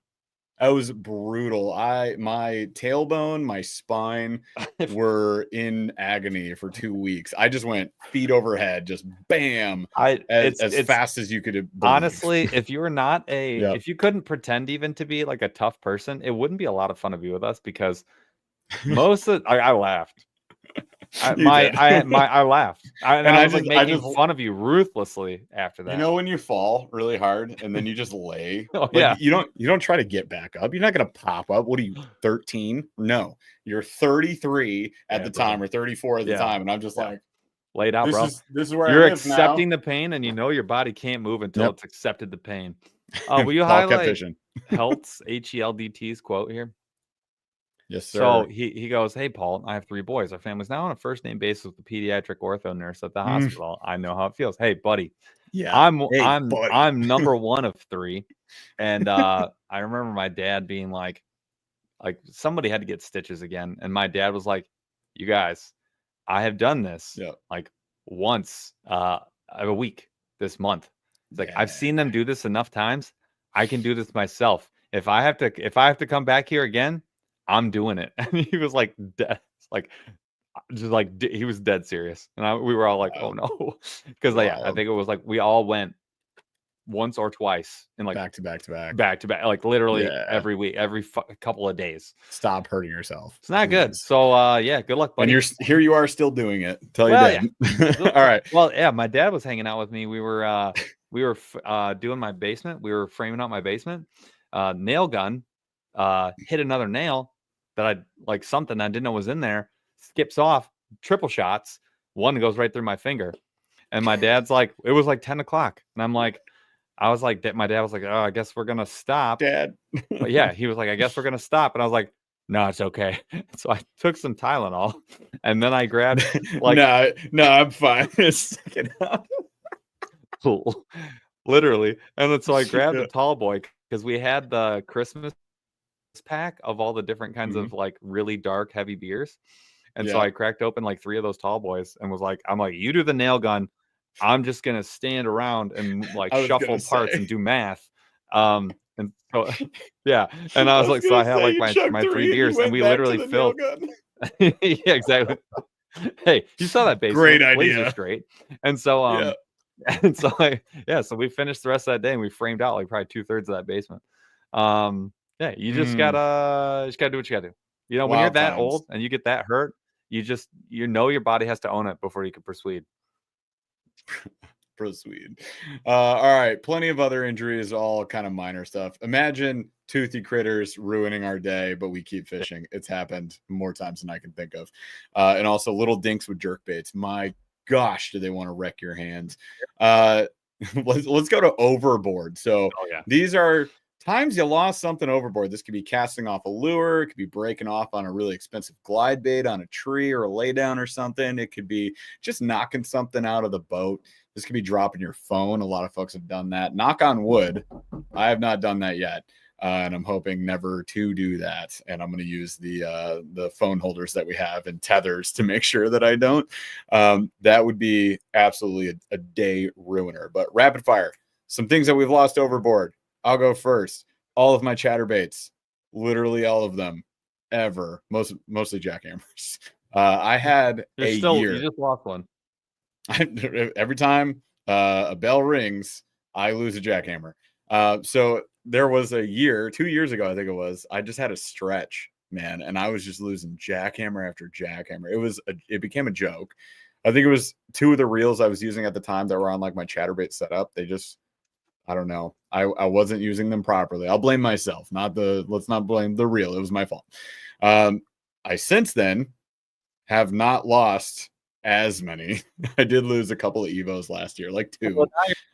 That was brutal. My tailbone, my spine were in agony for 2 weeks. I just went feet overhead, just bam, as fast as you could believe.
Honestly, if you were not if you couldn't pretend even to be like a tough person, it wouldn't be a lot of fun to be with us because most of I laughed. I laughed. I was making fun of you ruthlessly after that.
You know when you fall really hard and then you just lay?
Yeah.
You don't try to get back up. You're not gonna pop up. What are you, 13? No, you're 33 at the time or 34 at the time, and I'm just like
laid out, bro.
This is where
you're accepting the pain, and you know your body can't move until it's accepted the pain. Will you highlight Heldt's HELDT's quote here?
Yes, sir.
So he goes, "Hey, Paul, I have 3 boys. Our family's now on a first name basis with the pediatric ortho nurse at the hospital. I know how it feels. Hey, buddy, I'm number 1 of 3." And I remember my dad being like somebody had to get stitches again, and my dad was like, "You guys, I have done this like once a week this month. It's like I've seen them do this enough times. I can do this myself. If I have to come back here again, I'm doing it." And he was like, he was dead serious. And we were all like, "Oh no." Because I think it was like we all went once or twice in like
back to back,
like literally every week, every couple of days.
Stop hurting yourself.
It's not good. So good luck, buddy.
And you are still doing it. Tell your dad. All right.
Well, yeah, my dad was hanging out with me. We were doing my basement. We were framing out my basement. Nail gun hit another nail that something I didn't know was in there, skips off, triple shots. One goes right through my finger. And my dad's like, it was like 10 o'clock. And my dad was like, "Oh, I guess we're going to stop."
Dad.
But yeah, he was like, "I guess we're going to stop." And I was like, "No, it's okay." So I took some Tylenol and then I grabbed
no, I'm fine.
Cool. Literally. And then so I grabbed the tall boy because we had the Christmas pack of all the different kinds of like really dark, heavy beers. And so I cracked open like 3 of those tall boys and was like, I'm like, "You do the nail gun. I'm just gonna stand around and like shuffle parts and do math." And so yeah. And I was like, so I had like my 3 beers and we literally filled. Yeah, exactly. Hey, you saw that basement.
Great idea.
Straight. And so so we finished the rest of that day and we framed out like probably 2/3 of that basement. Yeah, you just gotta do what you gotta do. You know, when you're that old and you get that hurt, you know your body has to own it before you can persuade.
All right, plenty of other injuries, all kind of minor stuff. Imagine toothy critters ruining our day, but we keep fishing. It's happened more times than I can think of. And also little dinks with jerk baits. My gosh, do they want to wreck your hands? Let's go to overboard. So these are times you lost something overboard. This could be casting off a lure. It could be breaking off on a really expensive glide bait on a tree or a laydown or something. It could be just knocking something out of the boat. This could be dropping your phone. A lot of folks have done that. Knock on wood. I have not done that yet. And I'm hoping never to do that. And I'm going to use the phone holders that we have and tethers to make sure that I don't. That would be absolutely a day ruiner. But rapid fire. Some things that we've lost overboard. I'll go first. All of my chatterbaits, literally all of them, ever. Mostly jackhammers. I had year.
You just lost one.
Every time a bell rings, I lose a jackhammer. So there was a year, 2 years ago, I think it was. I just had a stretch, man, and I was just losing jackhammer after jackhammer. It became a joke. I think it was 2 of the reels I was using at the time that were on like my chatterbait setup. They just I don't know. I wasn't using them properly. I'll blame myself, let's not blame the reel. It was my fault. I since then have not lost as many. I did lose a couple of Evos last year, like 2.
Well,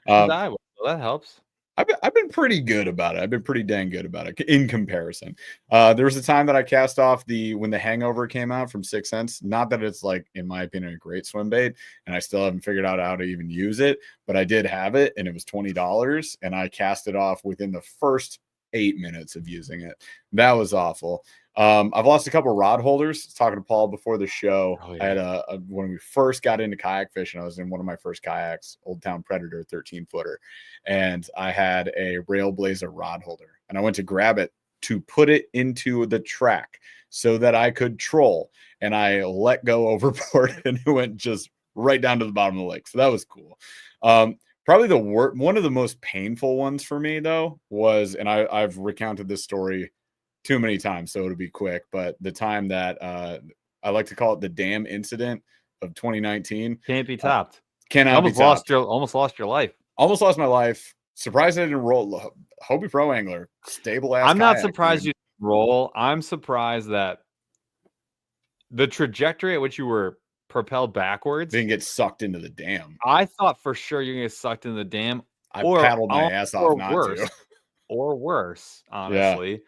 so that helps.
I've been pretty good about it. I've been pretty dang good about it in comparison. There was a time that I cast off when the Hangover came out from 6 Cents. Not that it's like, in my opinion, a great swim bait, and I still haven't figured out how to even use it, but I did have it, and it was $20, and I cast it off within the first 8 minutes of using it. That was awful. I've lost a couple rod holders. I was talking to Paul before the show. Oh, yeah. I had when we first got into kayak fishing, I was in one of my first kayaks, Old Town Predator 13-footer, and I had a Railblazer rod holder, and I went to grab it to put it into the track so that I could troll, and I let go overboard, and it went just right down to the bottom of the lake. So that was cool. Probably one of the most painful ones for me, though, was, and I've recounted this story too many times, so it'll be quick, but the time that I like to call it the dam incident of 2019
can't be topped.
Cannot be topped.
Almost lost your life.
Almost lost my life. Surprised I didn't roll. Hobie Pro Angler, stable ass.
I'm not surprised you didn't roll. I'm surprised that the trajectory at which you were propelled backwards
didn't get sucked into the dam.
I thought for sure you're gonna get sucked into the dam.
I paddled my ass off not to.
Or worse, honestly. Yeah.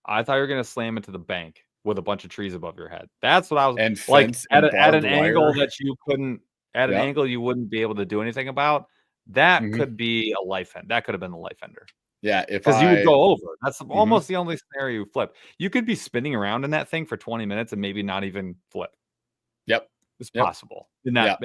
I thought you were going to slam into the bank with a bunch of trees above your head. That's what I was like at an angle that you couldn't, an angle you wouldn't be able to do anything about. That could be a life end. That could have been a life ender.
Yeah,
because you would go over. That's almost the only scenario you flip. You could be spinning around in that thing for 20 minutes and maybe not even flip.
Yep,
it's possible in that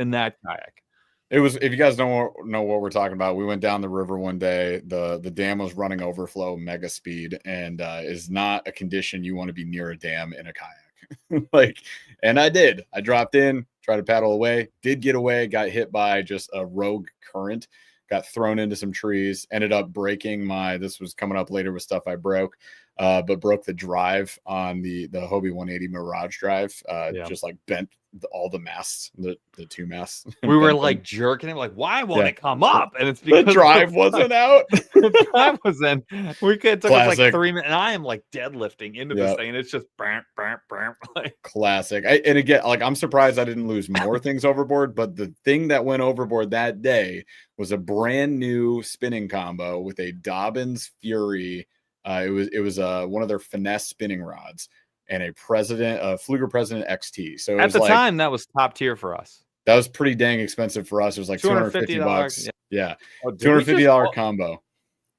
kayak.
It was, if you guys don't know what we're talking about, we went down the river one day. The dam was running overflow mega speed, and is not a condition you want to be near a dam in a kayak. And I did. I dropped in, tried to paddle away, did get away, got hit by just a rogue current, got thrown into some trees, ended up breaking this was coming up later with stuff I broke, but broke the drive on the Hobie 180 Mirage drive, just like bent all the masts, the 2 masts.
We were like jerking it, like, why won't it come up? And it's because
the drive wasn't out.
The drive was in. It took us like 3 minutes, and I am like deadlifting into this thing, and it's just like
classic. And again, like, I'm surprised I didn't lose more things overboard, but the thing that went overboard that day was a brand new spinning combo with a Dobbins Fury. It was one of their finesse spinning rods and a Fluger President XT. So
at the time, that was top tier for us.
That was pretty dang expensive for us. It was like $250. Yeah. $250 combo.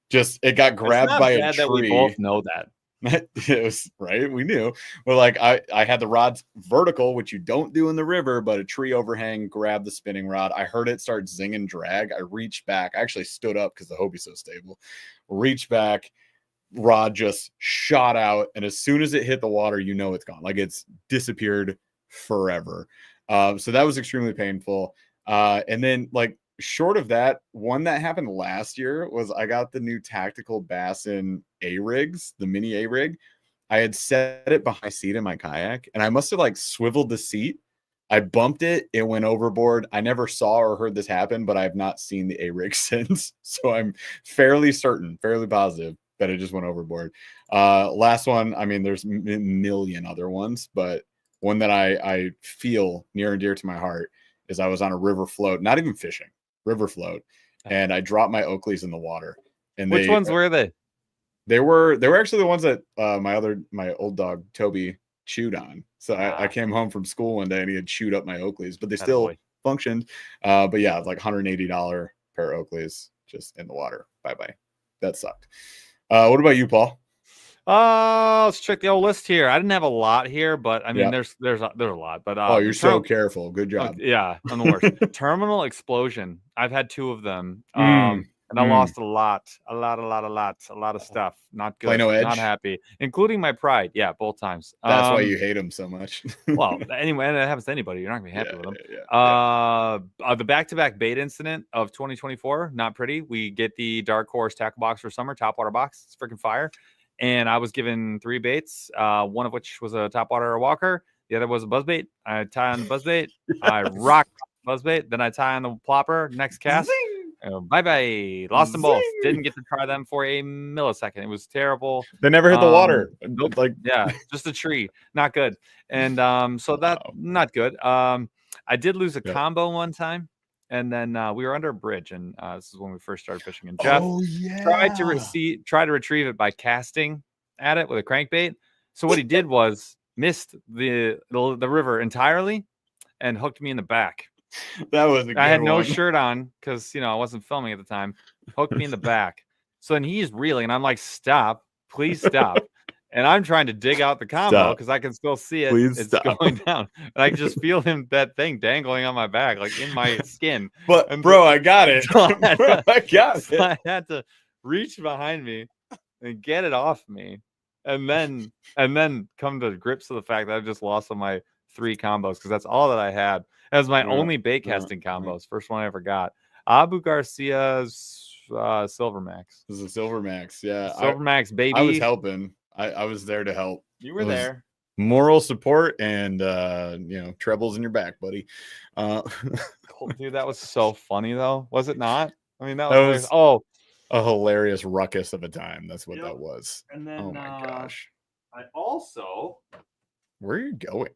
Just, it got grabbed by a tree.
That we both know that.
It was right. We knew. Well, like I had the rods vertical, which you don't do in the river, but a tree overhang grabbed the spinning rod. I heard it start zinging drag. I reached back. I actually stood up because the Hobie's so stable. Reached back. Rod just shot out, and as soon as it hit the water, you know it's gone. Like, it's disappeared forever. So that was extremely painful. And then, like, short of that, one that happened last year was I got the new tactical Bassin A-rigs, the mini A-rig. I had set it behind my seat in my kayak, and I must have like swiveled the seat. I bumped it. It went overboard. I never saw or heard this happen, but I have not seen the A-rig since. So I'm fairly positive that it just went overboard. Last one, I mean, there's a million other ones, but one that I feel near and dear to my heart is I was on a river float, not even fishing, river float, and I dropped my Oakleys in the water. And
which ones were they?
They were actually the ones that my old dog Toby chewed on. So I came home from school one day and he had chewed up my Oakleys, but they still functioned. But yeah, like $180 pair of Oakleys just in the water. Bye-bye. That sucked. What about you, Paul?
Let's check the old list here. I didn't have a lot here, but I mean, there's a lot. But
you're so careful. Good job.
Yeah, I'm the worst. Terminal explosion. I've had 2 of them. And I lost a lot of stuff. Not good.
No edge.
Not happy, including my pride. Yeah, both times.
That's why you hate them so much.
Well, anyway, and that happens to anybody. You're not gonna be happy with them. The back-to-back bait incident of 2024, not pretty. We get the Dark Horse tackle box for summer, topwater box. It's freaking fire. And I was given 3 baits, one of which was a topwater walker. The other was a buzzbait. I tie on the buzzbait. I rock buzzbait. Then I tie on the plopper. Next cast. Zing! Bye-bye. Lost them both.
Zing!
Didn't get to try them for a millisecond. It was terrible.
They never hit the water.
Nope.
Like,
yeah, just a tree. Not good. And so that not good. I did lose a combo one time, and then we were under a bridge, and this is when we first started fishing. And Jeff tried to retrieve it by casting at it with a crankbait. So what he did was missed the river entirely and hooked me in the back.
That was a good
I had no
one.
shirt on because I wasn't filming at the time. Hooked me in the back. So then he's reeling, and I'm like, "Stop, please stop!" And I'm trying to dig out the combo because I can still see it. It's going down, and I can just feel that thing dangling on my back, like in my skin.
But
and
bro, I got it.
I had to reach behind me and get it off me, and then come to grips with the fact that I just lost on my 3 combos because that's all that I had. As my only bait casting combos. First one I ever got. Abu Garcia's Silvermax.
This is a Silvermax. Yeah.
Silvermax, baby.
I was helping. I was there to help.
You were there.
Moral support and trebles in your back, buddy.
Dude, that was so funny though. Was it not? I mean, that was
a hilarious ruckus of a time. That's what that was.
And then
oh my gosh.
I also
where are you going?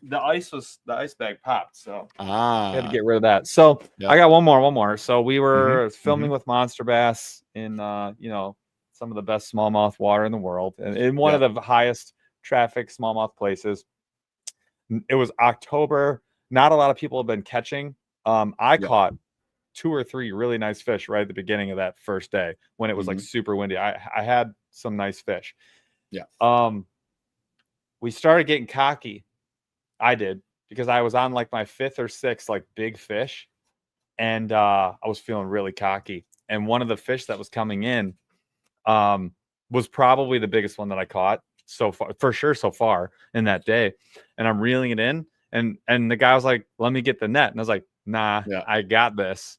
the ice bag popped, so
I
had to get rid of that. So I got one more. So we were filming with monster bass in some of the best smallmouth water in the world, and in one of the highest traffic smallmouth places. It was October. Not a lot of people have been catching. I caught 2 or 3 really nice fish right at the beginning of that first day when it was like super windy. I had some nice fish. Yeah. We started getting cocky. I did, because I was on like my 5th or 6th like big fish, and I was feeling really cocky. And one of the fish that was coming in was probably the biggest one that I caught so far, for sure, so far in that day. And I'm reeling it in, and the guy was like, "Let me get the net," and I was like, "Nah, I got this."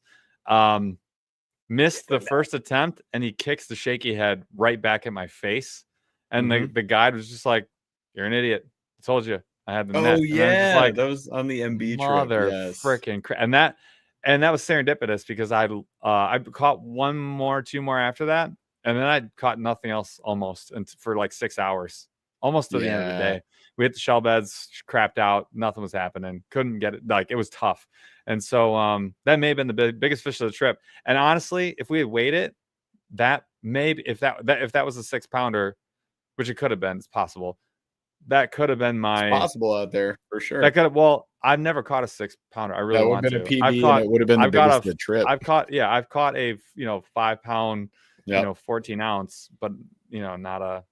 Missed the first attempt, and he kicks the shaky head right back at my face, and the guide was just like, "You're an idiot. I told you I had the net."
Oh yeah, like, that was on the MB
trip. Freaking and that was serendipitous because I caught 1 more, 2 more after that, and then I caught nothing else almost for like 6 hours, almost to the end of the day. We hit the shell beds, crapped out, nothing was happening, couldn't get it, like it was tough. And so that may have been the biggest fish of the trip. And honestly, if we had waited, that maybe if that was a 6-pounder, which it could have been, it's possible. That could have been my.
It's possible out there for sure.
That could have. Well, I've never caught a 6-pounder. I really want to.
That would have been a PB, and it would have been the biggest of the trip.
I've caught a 5-pound, 14-ounce, but not a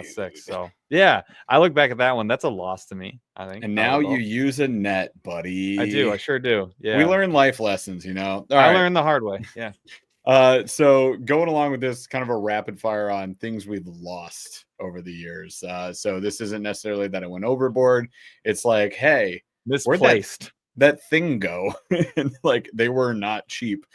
6. So yeah, I look back at that one. That's a loss to me, I think.
And now you use a net, buddy.
I do. I sure do. Yeah.
We learn life lessons,
I learned the hard way. Yeah.
So going along with this, kind of a rapid fire on things we've lost over the years. So this isn't necessarily that it went overboard. It's like, hey,
misplaced.
Where'd that thing go? And like, they were not cheap.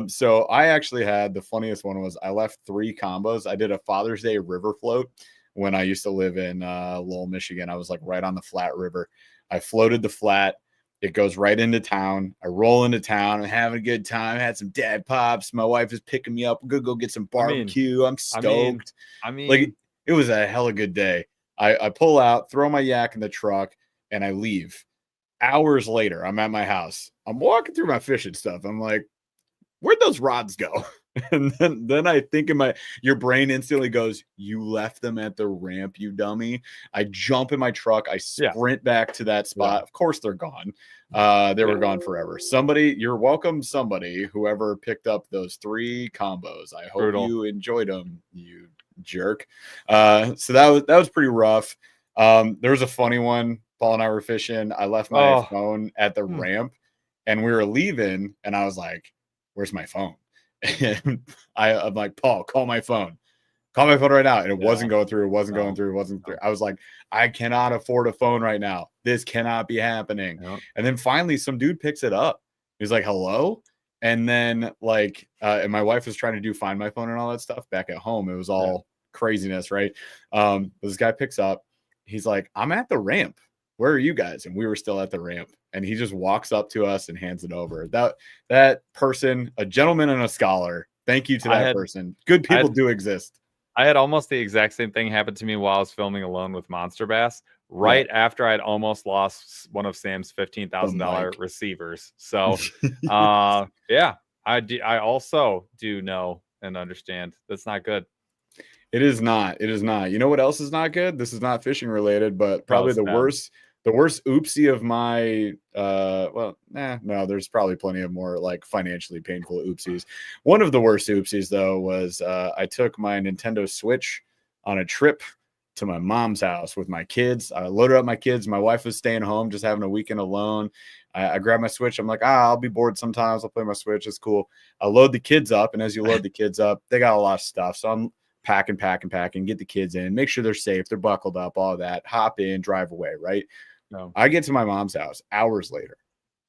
So I actually had, the funniest one was I left 3 combos. I did a Father's Day river float when I used to live in Lowell, Michigan. I was like right on the Flat River. I floated the flat. It goes right into town. I roll into town. I'm having a good time. Had some dad pops. My wife is picking me up. I'm gonna go get some barbecue. I'm stoked.
I mean,
like it was a hella good day. I pull out, throw my yak in the truck, and I leave. Hours later, I'm at my house. I'm walking through my fishing stuff. I'm like, where'd those rods go? And then I think your brain instantly goes, you left them at the ramp, you dummy. I jump in my truck. I sprint back to that spot. Of course they're gone. They were gone forever. You're welcome. Whoever picked up those 3 combos. I hope you enjoyed them, you jerk. So that was pretty rough. There was a funny one. Paul and I were fishing. I left my phone at the ramp, and we were leaving, and I was like, where's my phone? And I'm like, Paul, call my phone right now. And it wasn't going through. It wasn't going through. I was like, I cannot afford a phone right now. This cannot be happening. And then finally some dude picks it up. He's like, hello. And then and my wife was trying to do Find My Phone and all that stuff back at home. It was all craziness, right? This guy picks up. He's like, I'm at the ramp. where are you guys? And we were still at the ramp. And he just walks up to us and hands it over. That person, a gentleman and a scholar. Thank you to that person. Good people do exist.
I had almost the exact same thing happen to me while I was filming Alone with Monster Bass, right after I'd almost lost one of Sam's $15,000 receivers. So, yeah, I also do know and understand that's not good.
It is not. It is not. You know what else is not good? This is not fishing related, but probably the worst oopsie of my no, there's probably plenty of more like financially painful oopsies. One of the worst oopsies though was I took my Nintendo Switch on a trip to my mom's house with my kids. I loaded up my kids. My wife was staying home, just having a weekend alone. I grabbed my Switch. I'm like, I'll be bored sometimes. I'll play my Switch. It's cool. I load the kids up, and as you load the kids up, they got a lot of stuff. So I'm packing, get the kids in, make sure they're safe, they're buckled up, all that, hop in, drive away, right? No. I get to my mom's house hours later,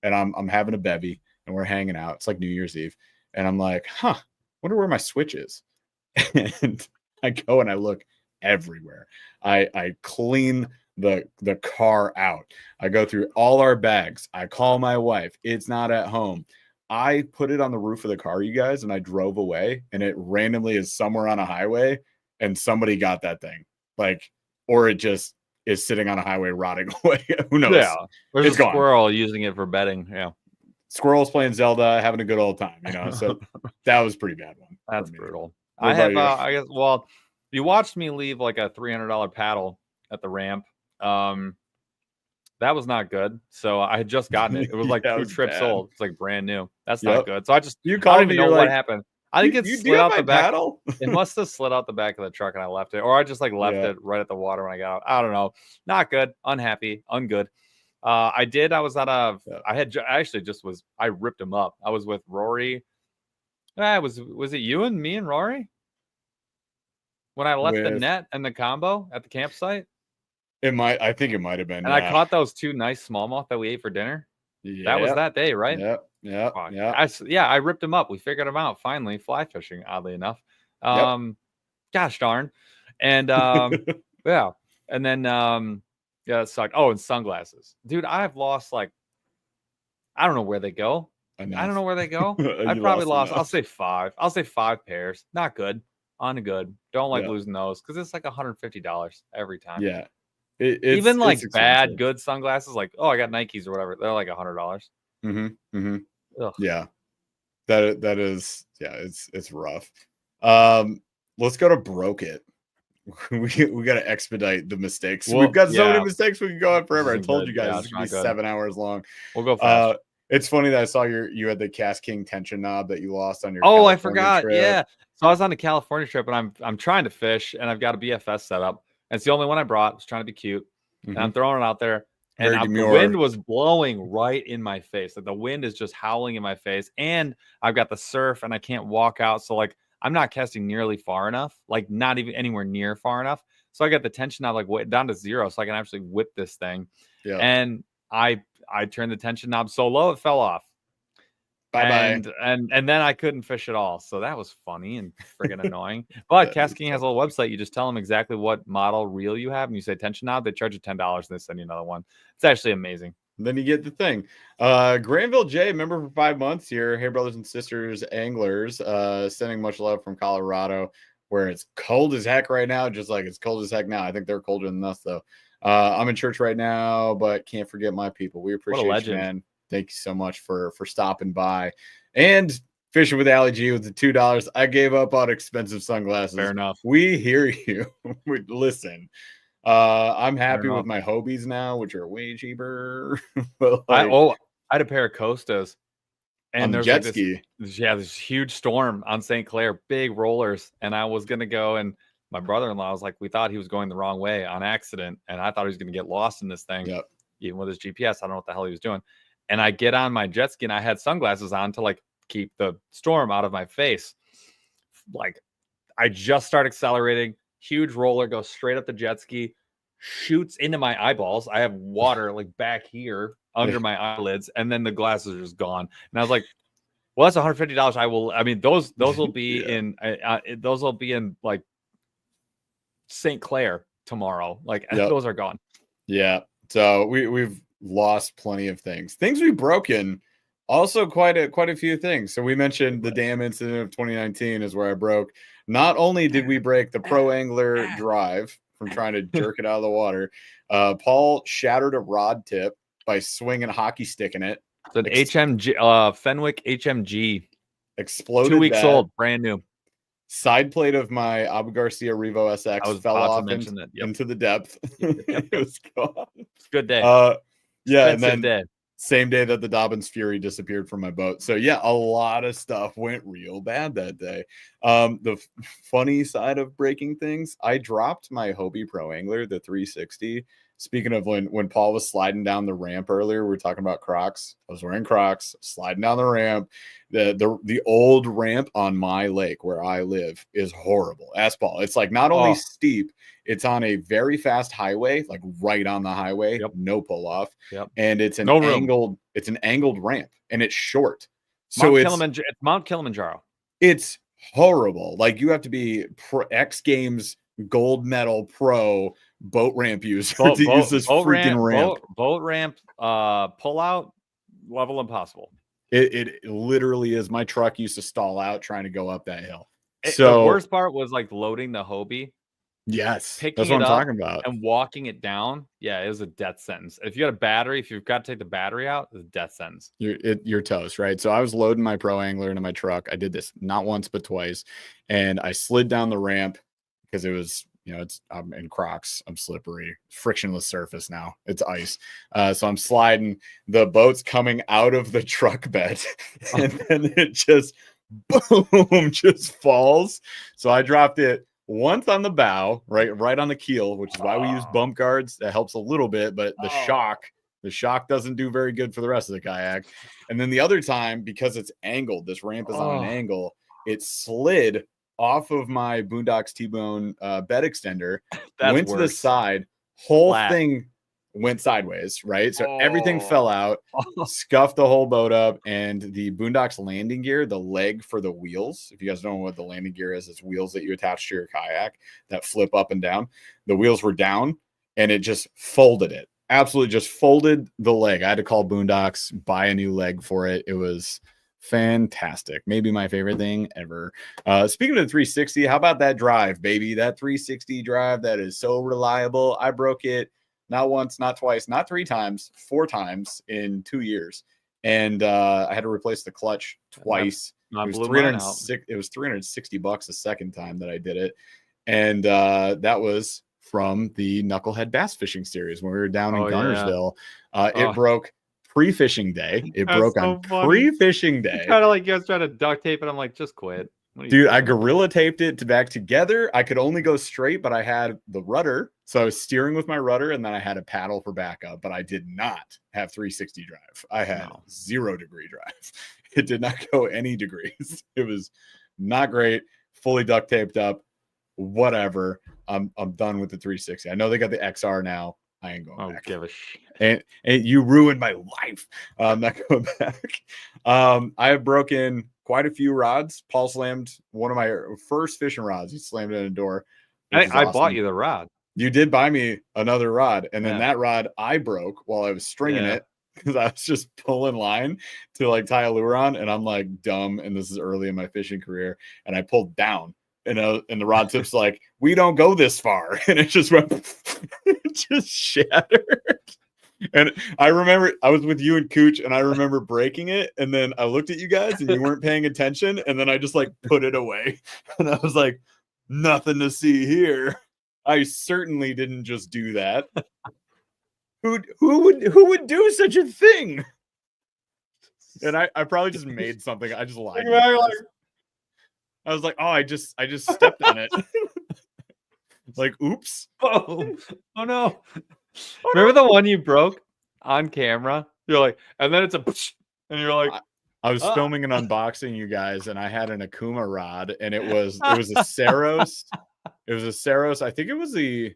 and I'm having a bevy, and we're hanging out. It's like New Year's Eve, and I'm like, wonder where my Switch is. And I go and I look everywhere. I clean the car out. I go through all our bags. I call my wife. It's not at home. I put it on the roof of the car, you guys, and I drove away, and it randomly is somewhere on a highway, and somebody got that thing. Like, or it just is sitting on a highway rotting away. Who knows?
Yeah. There's a squirrel using it for bedding. Yeah.
Squirrels playing Zelda, having a good old time, So that was a pretty bad one.
That's brutal. I have, I guess, well, you watched me leave like a $300 paddle at the ramp. That was not good. So I had just gotten it. It was like 2 trips old. It's like brand new. That's not good. So I don't even know what happened. I think it slid out the back. It must have slid out the back of the truck and I left it. Or I just like left it right at the water when I got out. I don't know. Not good. Unhappy. Ungood. I ripped him up. I was with Rory. Was it you and me and Rory? When I left the net and the combo at the campsite?
I think it might have been.
And I caught those 2 nice smallmouth that we ate for dinner. That was that day, right?
Yeah.
I ripped them up. We figured them out finally, fly fishing, oddly enough. Gosh darn. And yeah. And then it sucked. Oh, and sunglasses. Dude, I've lost like I don't know where they go. I don't know where they go. I probably lost I'll say 5. I'll say 5 pairs. Not good. Ungood. Don't like losing those because it's like $150 every time.
Yeah.
Even like bad, good sunglasses, like I got Nikes or whatever, they're like $100.
Yeah, that is it's rough. Let's go to Broke It. we got to expedite the mistakes. We've got so many mistakes we can go on forever. I told you guys it's gonna be 7 hours long.
We'll go fast.
It's funny that I saw you had the Cast King tension knob that you lost on your
California I forgot trip. Yeah, so I was on the California trip and I'm trying to fish and I've got a BFS set up. And it's the only one I brought. I was trying to be cute. And I'm throwing it out there. And the wind was blowing right in my face. Like the wind is just howling in my face. And I've got the surf and I can't walk out. So like I'm not casting nearly far enough. Like not even anywhere near far enough. So I got the tension knob like down to 0. So I can actually whip this thing. Yeah. And I turned the tension knob so low it fell off. And then I couldn't fish at all. So that was funny and friggin' annoying. But Cast King has a little website. You just tell them exactly what model reel you have, and you say tension knob. They charge you $10 and they send you another one. It's actually amazing.
Then you get the thing. Granville J, member for 5 months here. Hey, brothers and sisters, anglers. Sending much love from Colorado, where it's cold as heck right now. Just like it's cold as heck now. I think they're colder than us though. I'm in church right now, but can't forget my people. We appreciate you, man. Thank you so much for stopping by and fishing with Ali G with the $2. I gave up on expensive sunglasses.
Fair enough.
We hear you. Listen, I'm happy with my Hobies now, which are way cheaper. But
I had a pair of Costas, and there's
jet ski.
This huge storm on St. Clair, big rollers, and I was gonna go, and my brother-in-law was like, we thought he was going the wrong way on accident, and I thought he was gonna get lost in this thing.
Yep.
Even with his GPS, I don't know what the hell he was doing. And I get on my jet ski and I had sunglasses on to like keep the storm out of my face. Like I just start accelerating, huge roller goes straight up the jet ski, shoots into my eyeballs. I have water like back here under my eyelids, and then the glasses are just gone. And I was like, well, that's $150. Those will be those will be in like St. Clair tomorrow. Like those are gone.
Yeah. So we've lost plenty of things. Things we've broken, also quite a few things. So we mentioned the dam incident of 2019 is where I broke. Not only did we break the pro angler drive from trying to jerk it out of the water, Paul shattered a rod tip by swinging a hockey stick in it.
It's an HMG, Fenwick HMG,
exploded.
2 weeks old, brand new.
Side plate of my Abu Garcia Revo SX fell off into the depth.
Yep.
It was gone.
It's a good day.
Yeah, and then same day that the Dobbins Fury disappeared from my boat. So yeah, a lot of stuff went real bad that day. The funny side of breaking things, I dropped my Hobie Pro Angler, the 360. Speaking of when Paul was sliding down the ramp earlier, we were talking about Crocs. I was wearing Crocs, sliding down the ramp. The old ramp on my lake where I live is horrible. Ask Paul. It's like not only steep, it's on a very fast highway, like right on the highway, no pull off. And it's an angled ramp, and it's short. So it's
Mount Kilimanjaro.
It's horrible. Like you have to be X Games gold medal pro boat ramp user to use this freaking ramp.
Boat ramp pull out level impossible.
It literally is. My truck used to stall out trying to go up that hill.
So the worst part was like loading the Hobie.
Yes,
picking
that's what
it
I'm
up
talking about,
and walking it down. Yeah, it was a death sentence. If you got a battery, if you've got to take the battery out, it's a death sentence.
You're toast, right? So I was loading my Pro Angler into my truck. I did this not once but twice, and I slid down the ramp because it was, I'm in Crocs. I'm slippery, frictionless surface now. It's ice. So I'm sliding. The boat's coming out of the truck bed, and then it just boom, just falls. So I dropped it once on the bow, right on the keel, which is why we use bump guards. That helps a little bit, but the shock doesn't do very good for the rest of the kayak. And then the other time, because it's angled, this ramp is on an angle, it slid off of my Boondocks T-Bone bed extender, went to the side, whole thing went sideways, right? So everything fell out, scuffed the whole boat up, and the Boondocks landing gear, the leg for the wheels. If you guys don't know what the landing gear is, it's wheels that you attach to your kayak that flip up and down. The wheels were down, and it just folded it. Absolutely just folded the leg. I had to call Boondocks, buy a new leg for it. It was fantastic. Maybe my favorite thing ever. Speaking of the 360, how about that drive, baby? That 360 drive that is so reliable. I broke it not once, not twice, not 3 times, 4 times in 2 years. And I had to replace the clutch twice. It was $360 the second time that I did it. And that was from the Knucklehead Bass Fishing Series when we were down in Gunnersville. It broke pre-fishing day. It broke on pre-fishing day.
Kind of like you guys trying to duct tape it. I'm like, just quit.
Dude, I gorilla taped it back together. I could only go straight, but I had the rudder. So I was steering with my rudder, and then I had a paddle for backup, but I did not have 360 drive. I had 0 degree drive. It did not go any degrees. It was not great. Fully duct taped up. Whatever. I'm done with the 360. I know they got the XR now. I ain't going back.
Give a shit.
And you ruined my life. I'm not going back. I have broken quite a few rods. Paul slammed one of my first fishing rods. He slammed it in a door.
I bought you the rod.
You did buy me another rod. And then that rod I broke while I was stringing it because I was just pulling line to like tie a lure on. And I'm like dumb. And this is early in my fishing career. And I pulled down. And the rod tip's like, we don't go this far. And it just went, it just shattered. And I remember I was with you and Cooch, and I remember breaking it. And then I looked at you guys and you weren't paying attention. And then I just like put it away. And I was like, nothing to see here. I certainly didn't just do that. Who would do such a thing? And I probably just made something. I just lied. I was like, oh, I just stepped on it. Like, oops.
Oh no. Remember the one you broke on camera? You're like, and then it's a and you're like,
I was filming an unboxing, you guys, and I had an Akuma rod, and it was a Saros. It was a Saros. I think it was the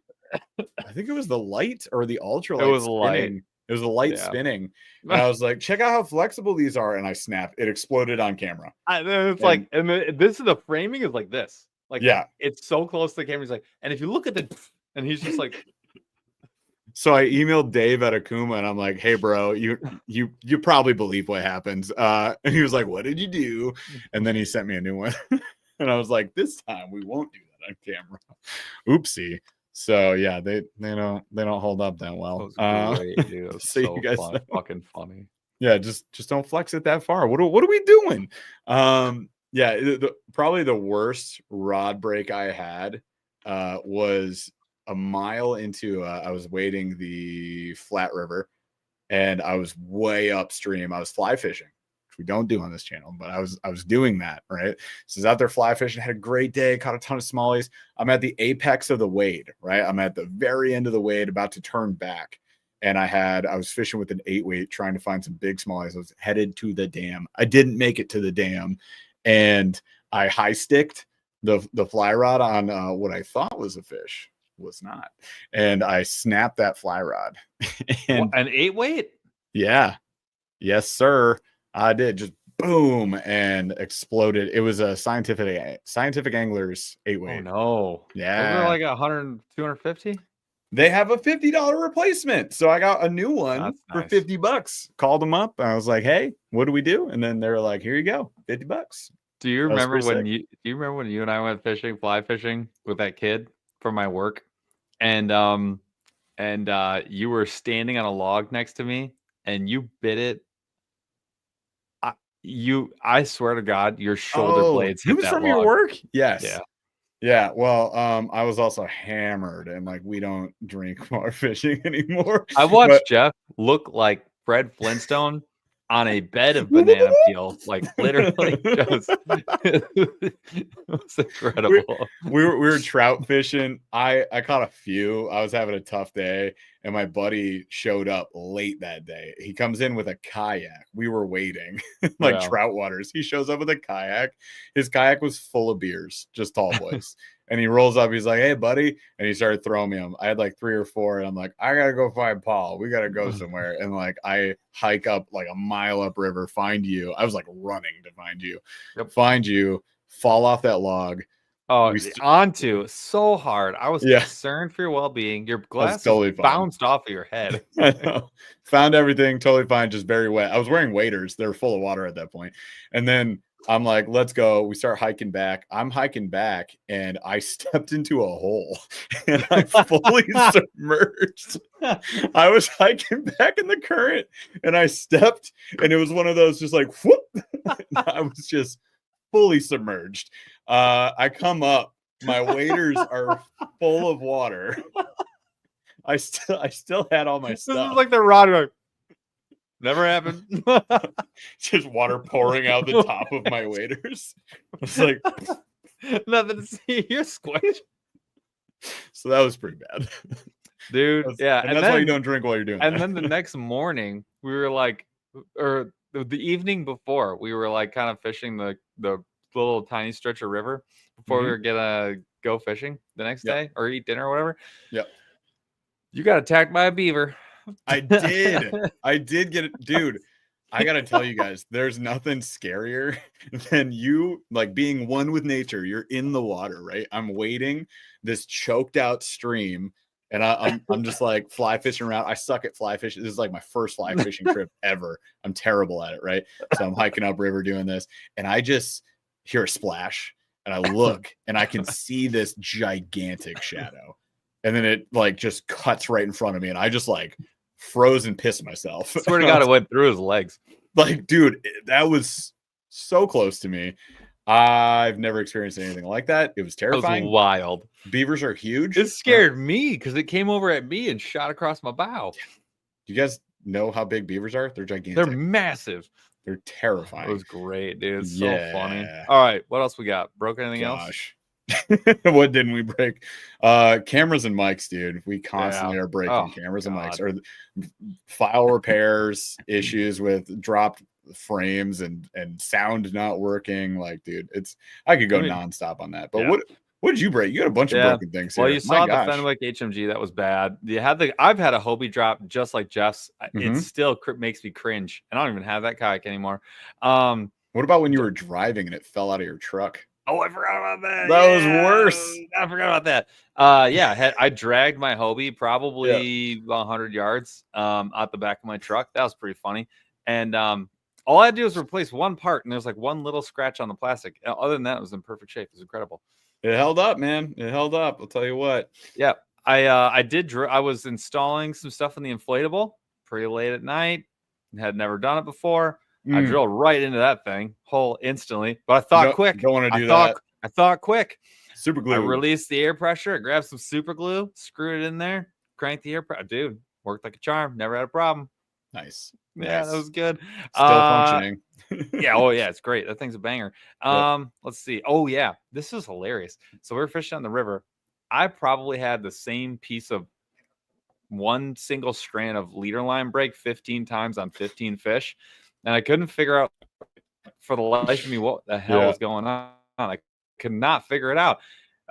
light or the ultralight.
It was
spinning.
light.
It was a light spinning. And I was like, check out how flexible these are. And I snapped. It exploded on camera.
This is the framing is like this. Like,
yeah,
it's so close to the camera. He's like, and if you look at and he's just like,
So I emailed Dave at Akuma and I'm like, hey bro, you probably believe what happens. And he was like, what did you do? And then he sent me a new one. And I was like, this time we won't do that on camera. Oopsie. So yeah, they don't hold up that well.
That was great, dude. It was so
you guys
fucking funny.
Yeah, just don't flex it that far. What are we doing? Yeah, probably the worst rod break I had was a mile into I was wading the Flat River, and I was way upstream. I was fly fishing, which we don't do on this channel, but I was doing that, right? So I was out there fly fishing, had a great day, caught a ton of smallies. I'm at the apex of the wade, right? I'm at the very end of the wade, about to turn back. And I was fishing with an 8-weight trying to find some big smallies. I was headed to the dam. I didn't make it to the dam, and I high sticked the fly rod on what I thought was a fish. Was not. And I snapped that fly rod.
And an 8-weight?
Yeah. Yes, sir. I did. Just boom, and exploded. It was a scientific anglers 8-weight.
Oh no.
Yeah.
Those are like 100, 250?
They have a $50 replacement. So I got a new one for
nice.
$50. Called them up. And I was like, hey, what do we do? And then they're like, here you go, $50.
Do you remember when you and I went fishing, fly fishing with that kid from my work? And you were standing on a log next to me and you bit it. I swear to God, your shoulder blades hit
it was
that
from
log.
Your work? Yes.
Yeah.
Yeah, well, I was also hammered, and like we don't drink while we're fishing anymore.
I watched Jeff look like Fred Flintstone on a bed of banana peel, like literally just it was incredible.
We were trout fishing. I caught a few. I was having a tough day, and my buddy showed up late that day. He comes in with a kayak. We were waiting trout waters. He shows up with a kayak. His kayak was full of beers, just tall boys. And he rolls up. He's like, hey, buddy. And he started throwing me them. I had like 3 or 4. And I'm like, I got to go find Paul. We got to go somewhere. And like, I hike up like a mile upriver, find you. I was like running to find you.
Yep.
Find you, fall off that log.
Oh, onto so hard. I was concerned for your well-being. Your glasses totally bounced off of your head.
I know. Found everything totally fine, just very wet. I was wearing waders. They're full of water at that point. And then I'm like, let's go. We start hiking back. I'm hiking back, and I stepped into a hole, and I fully submerged. I was hiking back in the current, and I stepped, and it was one of those just like, whoop. I was just fully submerged. I come up. My waders are full of water. I still had all my stuff.
This is like the rod. Like, never happened.
Just water pouring out the top of my waders. It's like
nothing to see. You're squished.
So that was pretty bad,
dude. Yeah,
and that's why you don't drink while you're doing.
And then the next morning, we were like, or the evening before, we were like kind of fishing the little tiny stretch of river before we were gonna go fishing the next day or eat dinner or whatever.
Yep.
You got attacked by a beaver.
I did get it, dude. I gotta tell you guys, there's nothing scarier than you like being one with nature. You're in the water, right? I'm wading this choked out stream, and I'm just like fly fishing around. I suck at fly fishing. This is like my first fly fishing trip ever. I'm terrible at it, right? So I'm hiking up river doing this, and I just hear a splash, and I look, and I can see this gigantic shadow. And then it like just cuts right in front of me, and I just like froze and pissed myself.
I swear to God, it went through his legs.
Like, dude, that was so close to me. I've never experienced anything like that. It was terrifying.
That was wild.
Beavers are huge.
It scared me because it came over at me and shot across my bow.
Do you guys know how big beavers are? They're gigantic.
They're massive.
They're terrifying.
It was great, dude. It's so funny. All right, what else we got? Broke anything else?
What didn't we break? Cameras and mics, dude. We constantly are breaking cameras and mics, or file repairs, issues with dropped frames and sound not working. Like, dude, I could go nonstop on that. But what did you break? You got a bunch of broken things here.
Well, you saw the Fenwick HMG. That was bad. I've had a Hobie drop just like Jeff's. It still makes me cringe. I don't even have that kayak anymore.
What about when you were driving and it fell out of your truck?
Oh, I forgot about that.
That was worse.
I forgot about that. Yeah, I dragged my Hobie probably 100 yards out the back of my truck. That was pretty funny. And all I had to do was replace one part, and there's like one little scratch on the plastic. Other than that, it was in perfect shape. It was incredible.
It held up, man. It held up. I'll tell you what.
Yeah, I did. I was installing some stuff in the inflatable pretty late at night. Had never done it before. I drilled right into that thing, hole instantly. But I thought quick.
Don't want to do that.
I thought quick.
Super glue.
I released the air pressure. I grabbed some super glue, screwed it in there, cranked the air pressure. Dude, worked like a charm. Never had a problem.
Nice.
Yeah, that was good.
Still functioning.
Yeah. Oh, yeah. It's great. That thing's a banger. Let's see. Oh, yeah. This is hilarious. So we were fishing on the river. I probably had the same piece of one single strand of leader line break 15 times on 15 fish. And I couldn't figure out for the life of me what the hell was going on. I could not figure it out.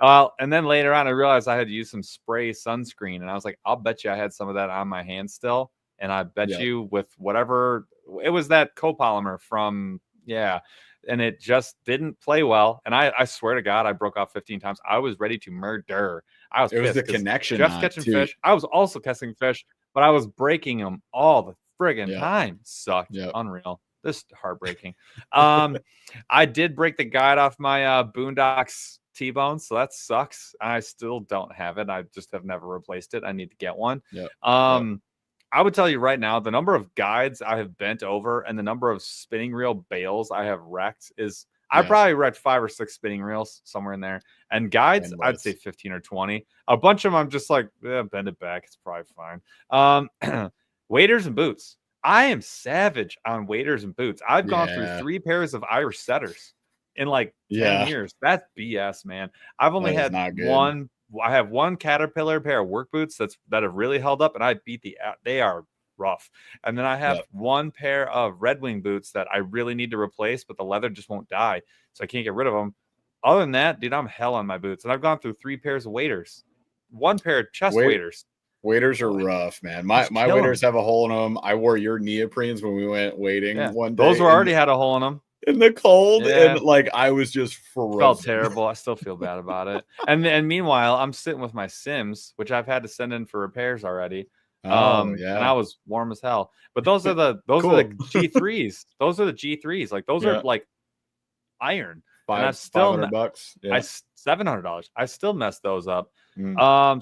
And then later on, I realized I had to use some spray sunscreen. And I was like, I'll bet you I had some of that on my hand still. And I bet you with whatever, it was that copolymer from, and it just didn't play well. And I swear to God, I broke off 15 times. I was ready to murder. I was
pissed. It was the connection.
Jeff's catching fish. I was also catching fish, but I was breaking them all the friggin' time. Sucked. Unreal. This is heartbreaking. I did break the guide off my Boondocks T-bone, so that sucks. I still don't have it. I just have never replaced it. I need to get one. I would tell you right now, the number of guides I have bent over and the number of spinning reel bales I have wrecked is I probably wrecked 5 or 6 spinning reels somewhere in there. And guides, I'd say 15 or 20. A bunch of them I'm just like, bend it back. It's probably fine. Waders and boots. I am savage on waders and boots. I've gone through 3 pairs of Irish setters in like 10 years. That's BS, man. I've only had one. I have one Caterpillar pair of work boots that have really held up, and I beat they are rough. And then I have one pair of Red Wing boots that I really need to replace, but the leather just won't die, so I can't get rid of them. Other than that, dude, I'm hell on my boots, and I've gone through 3 pairs of waders, 1 pair of chest waders.
Waders are rough, man. My waders have a hole in them. I wore your neoprenes when we went wading one day.
Those already had a hole in them.
In the cold, and like I was just frozen.
Felt terrible. I still feel bad about it. And meanwhile, I'm sitting with my Sims, which I've had to send in for repairs already. And I was warm as hell. But those are the G3s. Those are the G3s. Like those are like iron.
$500.
$700. I still messed those up.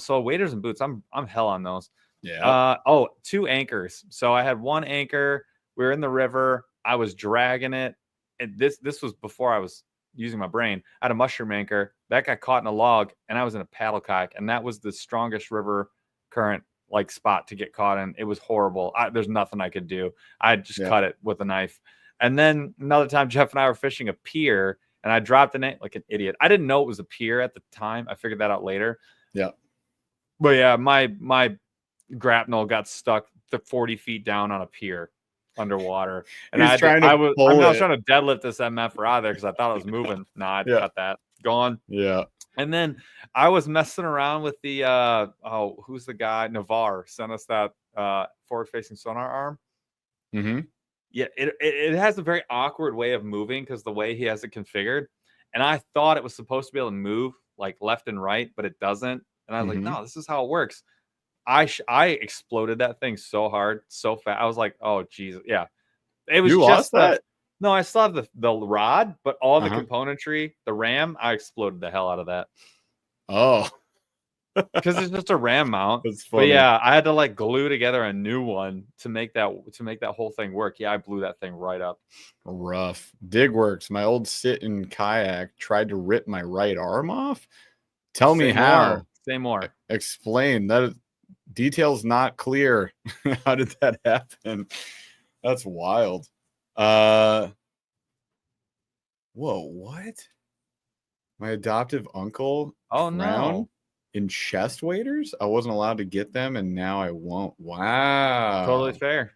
So waders and boots, I'm hell on those. 2 anchors. So I had 1 anchor. We were in the river. I was dragging it. And this was before I was using my brain. I had a mushroom anchor that got caught in a log, and I was in a paddle kayak, and that was the strongest river current like spot to get caught in. It was horrible. There's nothing I could do. I just cut it with a knife. And then another time, Jeff and I were fishing a pier, and I dropped the net like an idiot. I didn't know it was a pier at the time. I figured that out later. But yeah, my grapnel got stuck 40 feet down on a pier underwater, and I was trying to deadlift this MF out of there because I thought it was moving. I got that gone. And then I was messing around with the who's the guy? Navarre sent us that forward facing sonar arm. It has a very awkward way of moving because the way he has it configured, and I thought it was supposed to be able to move like left and right, but it doesn't. And I was like, no, this is how it works. I exploded that thing so hard, so fast. I was like, oh, Jesus. Yeah. It was just that. No, I still have the rod, but all the componentry, the RAM, I exploded the hell out of that.
Oh.
Because it's just a RAM mount.
That's funny.
But yeah, I had to like glue together a new one to make that whole thing work. Yeah, I blew that thing right up.
Rough. Digworks, my old sit-in kayak, tried to rip my right arm off. Tell me how.
Say more.
Explain. That details not clear. How did that happen? That's wild. Whoa, what? My adoptive uncle
no
in chest waders? I wasn't allowed to get them, and now I won't. Wow.
Totally fair.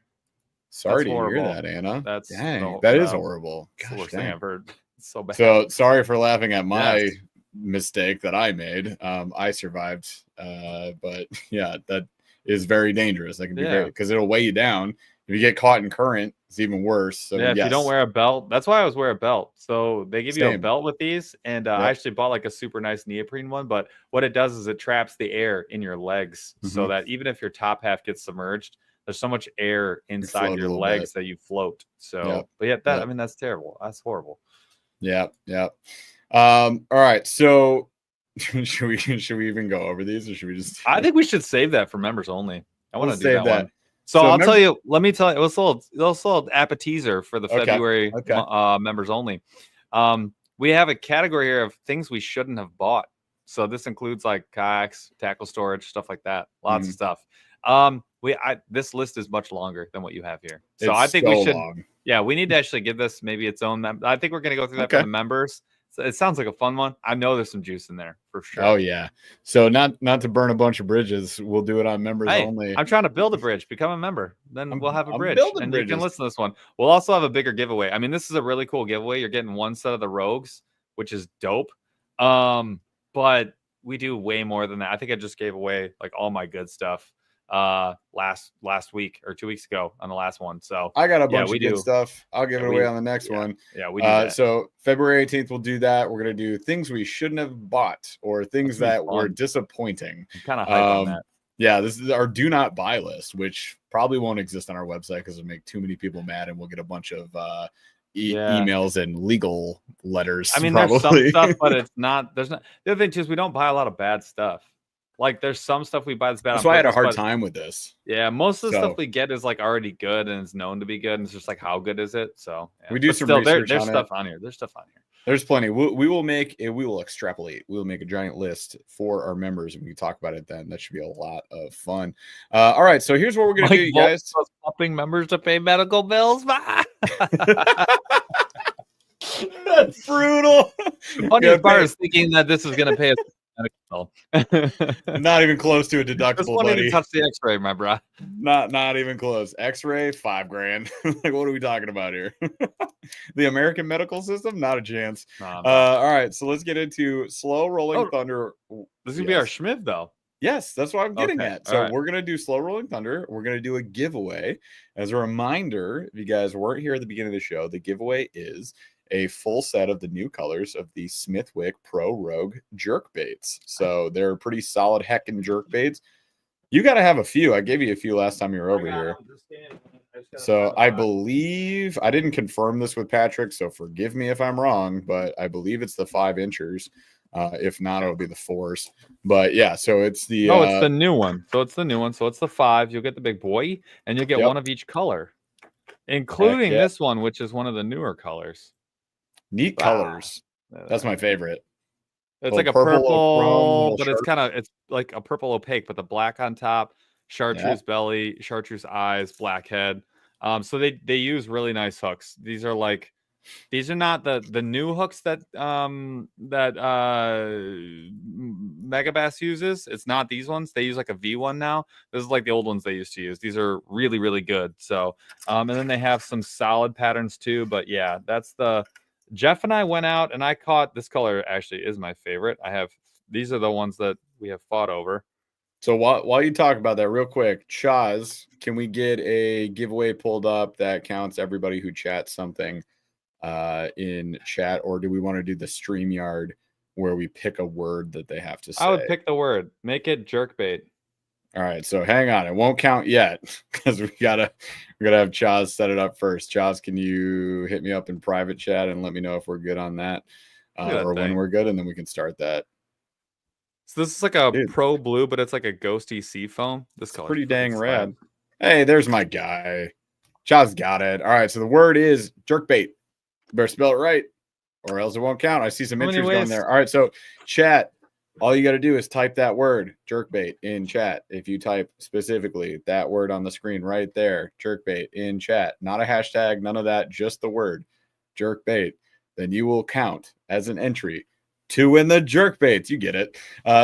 Sorry to hear that, Anna.
That's
that is horrible.
Gosh, the worst thing I've heard. It's so bad.
So sorry for laughing at my mistake that I made. I survived. But yeah, that is very dangerous. That can be very, because it'll weigh you down. If you get caught in current, it's even worse. So
yeah, if you don't wear a belt, that's why I always wear a belt. So they give you a belt with these, and I actually bought like a super nice neoprene one. But what it does is it traps the air in your legs, so that even if your top half gets submerged, there's so much air inside your legs that you float. So, but yeah, I mean, that's terrible. That's horrible.
Yeah. All right. So should we even go over these, or should we just?
I think we should save that for members only. I want to do that one. So I'll tell you. Let me tell you. It was a little appetizer for the February members only. We have a category here of things we shouldn't have bought. So this includes like kayaks, tackle storage, stuff like that. Lots of stuff. This list is much longer than what you have here. So I think we should. Long. Yeah, we need to actually give this maybe its own. I think we're going to go through that for the members. So it sounds like a fun one. I know there's some juice in there for sure.
Oh yeah. So not to burn a bunch of bridges, we'll do it on members only.
I'm trying to build a bridge. Become a member. Then we'll have a bridge, and you can listen to this one. We'll also have a bigger giveaway. I mean, this is a really cool giveaway. You're getting one set of the Rogues, which is dope. But we do way more than that. I think I just gave away like all my good stuff last week or 2 weeks ago on the last one. So
I got a bunch of good stuff. I'll give it away on the next one.
Yeah, we do that.
So February 18th we'll do that. We're gonna do things we shouldn't have bought or things that were disappointing.
I'm kind of hyped on that.
Yeah, this is our do not buy list, which probably won't exist on our website because it'll make too many people mad, and we'll get a bunch of emails and legal letters.
I mean, there's some stuff, but it's not. There's not. The other thing too is we don't buy a lot of bad stuff. Like there's some stuff we buy that's bad.
That's why I had a hard time with this.
Yeah, most of the stuff we get is like already good and it's known to be good, and it's just like how good is it? So
we do some research.
There's stuff on here. There's stuff on here.
There's plenty. We will extrapolate. We will make a giant list for our members, and we can talk about it then. That should be a lot of fun. All right, so here's what we're gonna do, you guys.
Helping members to pay medical bills.
That's brutal.
Funny part is thinking that this is gonna pay us.
Not even close to a deductible, buddy.
To touch the X-ray, my bro.
Not even close. X-ray, $5,000. Like, what are we talking about here? The American medical system, not a chance. All right, so let's get into slow rolling thunder.
This is gonna be our Schmidt, though.
Yes, that's what I'm getting at. So we're gonna do slow rolling thunder. We're gonna do a giveaway. As a reminder, if you guys weren't here at the beginning of the show, the giveaway is a full set of the new colors of the Smithwick Pro Rogue jerk baits. So they're pretty solid heckin' jerk baits. You got to have a few. I gave you a few last time you were over here. So I believe, I didn't confirm this with Patrick, so forgive me if I'm wrong, but I believe it's the 5-inchers. If not, it'll be the 4s. But yeah, so it's the...
Oh, it's the new one. So it's the new one. So it's the 5. You'll get the big boy, and you'll get one of each color, including this one, which is one of the newer colors.
Neat colors. That's my favorite.
It's like a purple, but it's like a purple opaque, but the black on top, chartreuse belly, chartreuse eyes, black head. So they use really nice hooks. These are not the new hooks that Megabass uses. It's not these ones. They use like a V1 now. This is like the old ones they used to use. These are really, really good. So and then they have some solid patterns too. But yeah, that's the Jeff and I went out and I caught this color. Actually is my favorite. These are the ones that we have fought over.
So while you talk about that real quick, Chaz, can we get a giveaway pulled up that counts everybody who chats something in chat, or do we want to do the StreamYard where we pick a word that they have to say?
I would pick the word. Make it jerkbait.
All right, so hang on. It won't count yet because we gotta have Chaz set it up first. Chaz, can you hit me up in private chat and let me know if we're good on that, or when we're good, and then we can start that.
So this is like a pro blue, but it's like a ghosty sea foam. This color
pretty dang rad. Hey, there's my guy. Chaz got it. All right, so the word is jerkbait. Better spell it right, or else it won't count. I see some entries going there. All right, so chat. All you got to do is type that word, jerkbait, in chat. If you type specifically that word on the screen right there, jerkbait, in chat, not a hashtag, none of that, just the word, jerkbait, then you will count as an entry to win the jerkbaits. You get it.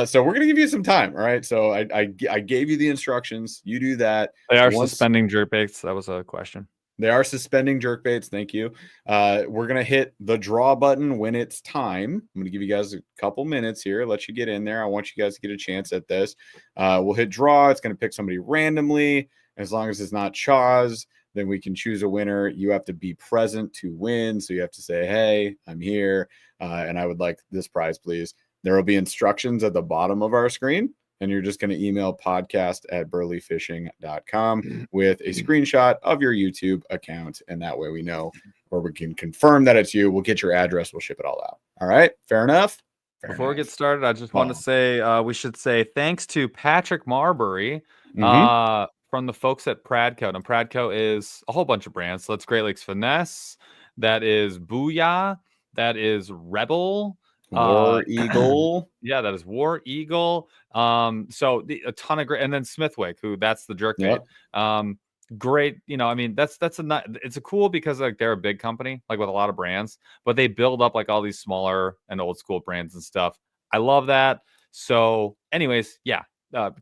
So we're going to give you some time. All right. So I gave you the instructions. You do that.
They are suspending jerkbaits. That was a question.
They are suspending jerkbaits. Thank you. We're going to hit the draw button when it's time. I'm going to give you guys a couple minutes here, let you get in there. I want you guys to get a chance at this. We'll hit draw. It's going to pick somebody randomly. As long as it's not Chaz, then we can choose a winner. You have to be present to win. So you have to say, hey, I'm here, and I would like this prize, please. There will be instructions at the bottom of our screen, and you're just going to email podcast@burleyfishing.com with a screenshot of your YouTube account, and that way we know, or we can confirm that it's you. We'll get your address. We'll ship it all out. All right? Fair enough?
Before we get started, I just want to say we should say thanks to Patrick Marbury from the folks at Pradco. And Pradco is a whole bunch of brands. So that's Great Lakes Finesse. That is Booyah. That is Rebel.
War Eagle.
Yeah, that is War Eagle. So a ton of great, and then Smithwick, who that's the jerkbait. Yep. Great, I mean, it's a cool because like they're a big company, like with a lot of brands, but they build up like all these smaller and old school brands and stuff. I love that. So anyways, yeah,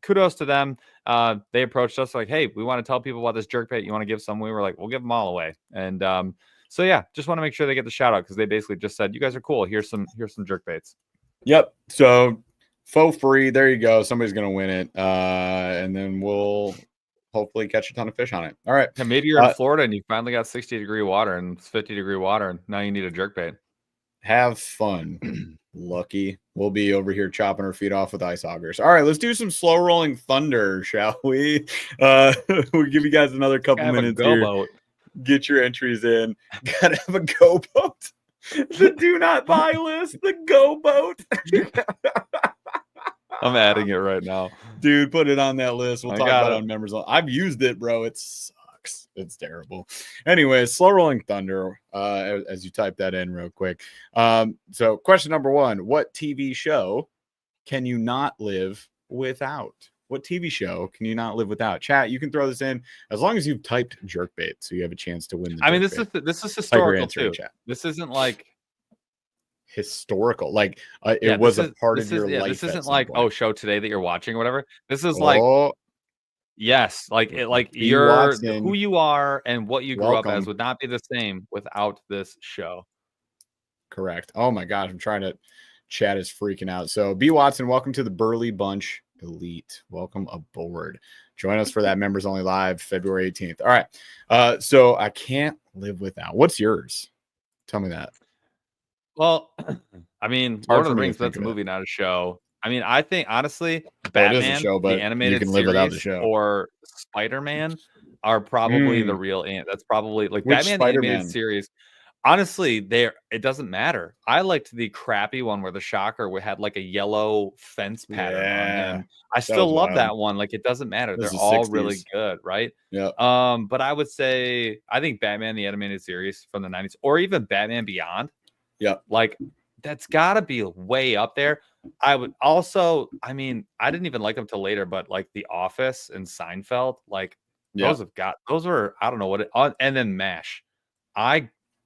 kudos to them. They approached us like, hey, we want to tell people about this jerkbait. You want to give some? We were like, we'll give them all away. And so yeah, just want to make sure they get the shout out because they basically just said, you guys are cool. Here's some jerkbaits.
Yep. So for free, there you go. Somebody's gonna win it, and then we'll hopefully catch a ton of fish on it. All right.
Yeah, maybe you're in Florida and you finally got 60-degree water and 50-degree water, and now you need a jerkbait.
Have fun. Lucky. We'll be over here chopping our feet off with ice augers. All right, let's do some slow rolling thunder, shall we? We'll give you guys another couple minutes here.
Boat.
Get your entries in. Gotta have a go boat. The do not buy list. The go boat.
I'm adding it right now.
Dude, put it on that list. We'll talk about it on members. I've used it, bro. It sucks. It's terrible. Anyways, slow rolling thunder, as you type that in real quick. So question number 1, what TV show can you not live without? What TV show can you not live without? Chat, you can throw this in as long as you've typed jerkbait, so you have a chance to win.
I mean, this is historical too. This isn't like
historical, like it was a part of your life.
This isn't like show today that you're watching or whatever. This is like yes, like it, like who you are and what you grew up as would not be the same without this show.
Correct. Oh my gosh, I'm trying to. Chat is freaking out. So B Watson, welcome to the Burley Bunch Elite. Welcome aboard. Join us for that members only live February 18th. All right. So I can't live without. What's yours? Tell me that.
Well, I mean, Lord of the Rings, that's a movie, not a show. I mean, I think honestly, Batman, it is a show, but the animated series, or Spider-Man are probably the real. That's probably like Which Batman the animated series. Honestly, it doesn't matter. I liked the crappy one where the Shocker had like a yellow fence pattern on him. I still love that one. Like it doesn't matter. They're all 60s. Really good, right?
Yeah.
But I would say I think Batman the animated series from the 90s, or even Batman Beyond.
Yeah.
Like that's gotta be way up there. I would also, I mean, I didn't even like them till later, but like The Office and Seinfeld, like those were, I don't know what it, and then MASH.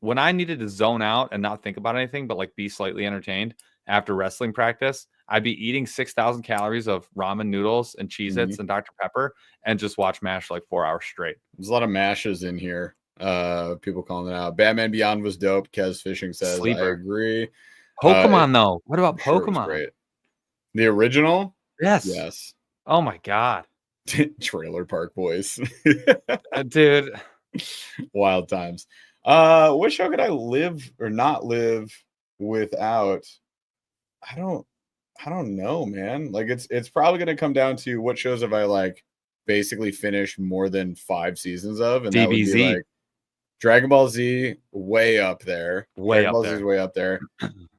When I needed to zone out and not think about anything, but like be slightly entertained after wrestling practice, I'd be eating 6,000 calories of ramen noodles and Cheez-Its and Dr. Pepper and just watch MASH like 4 hours straight.
There's a lot of MASHs in here. People calling it out. Batman Beyond was dope. Kez Fishing says, Sleeper. I agree.
Pokemon though. What about Pokemon?
Great. The original?
Yes. Oh my God.
Trailer Park Boys.
Dude.
Wild times. What show could I live or not live without? I don't know, man. Like it's probably gonna come down to what shows have I like basically finished more than 5 seasons of, and
DBZ.
That would be like Dragon Ball Z, way up there. Dragon Ball Z is way up there.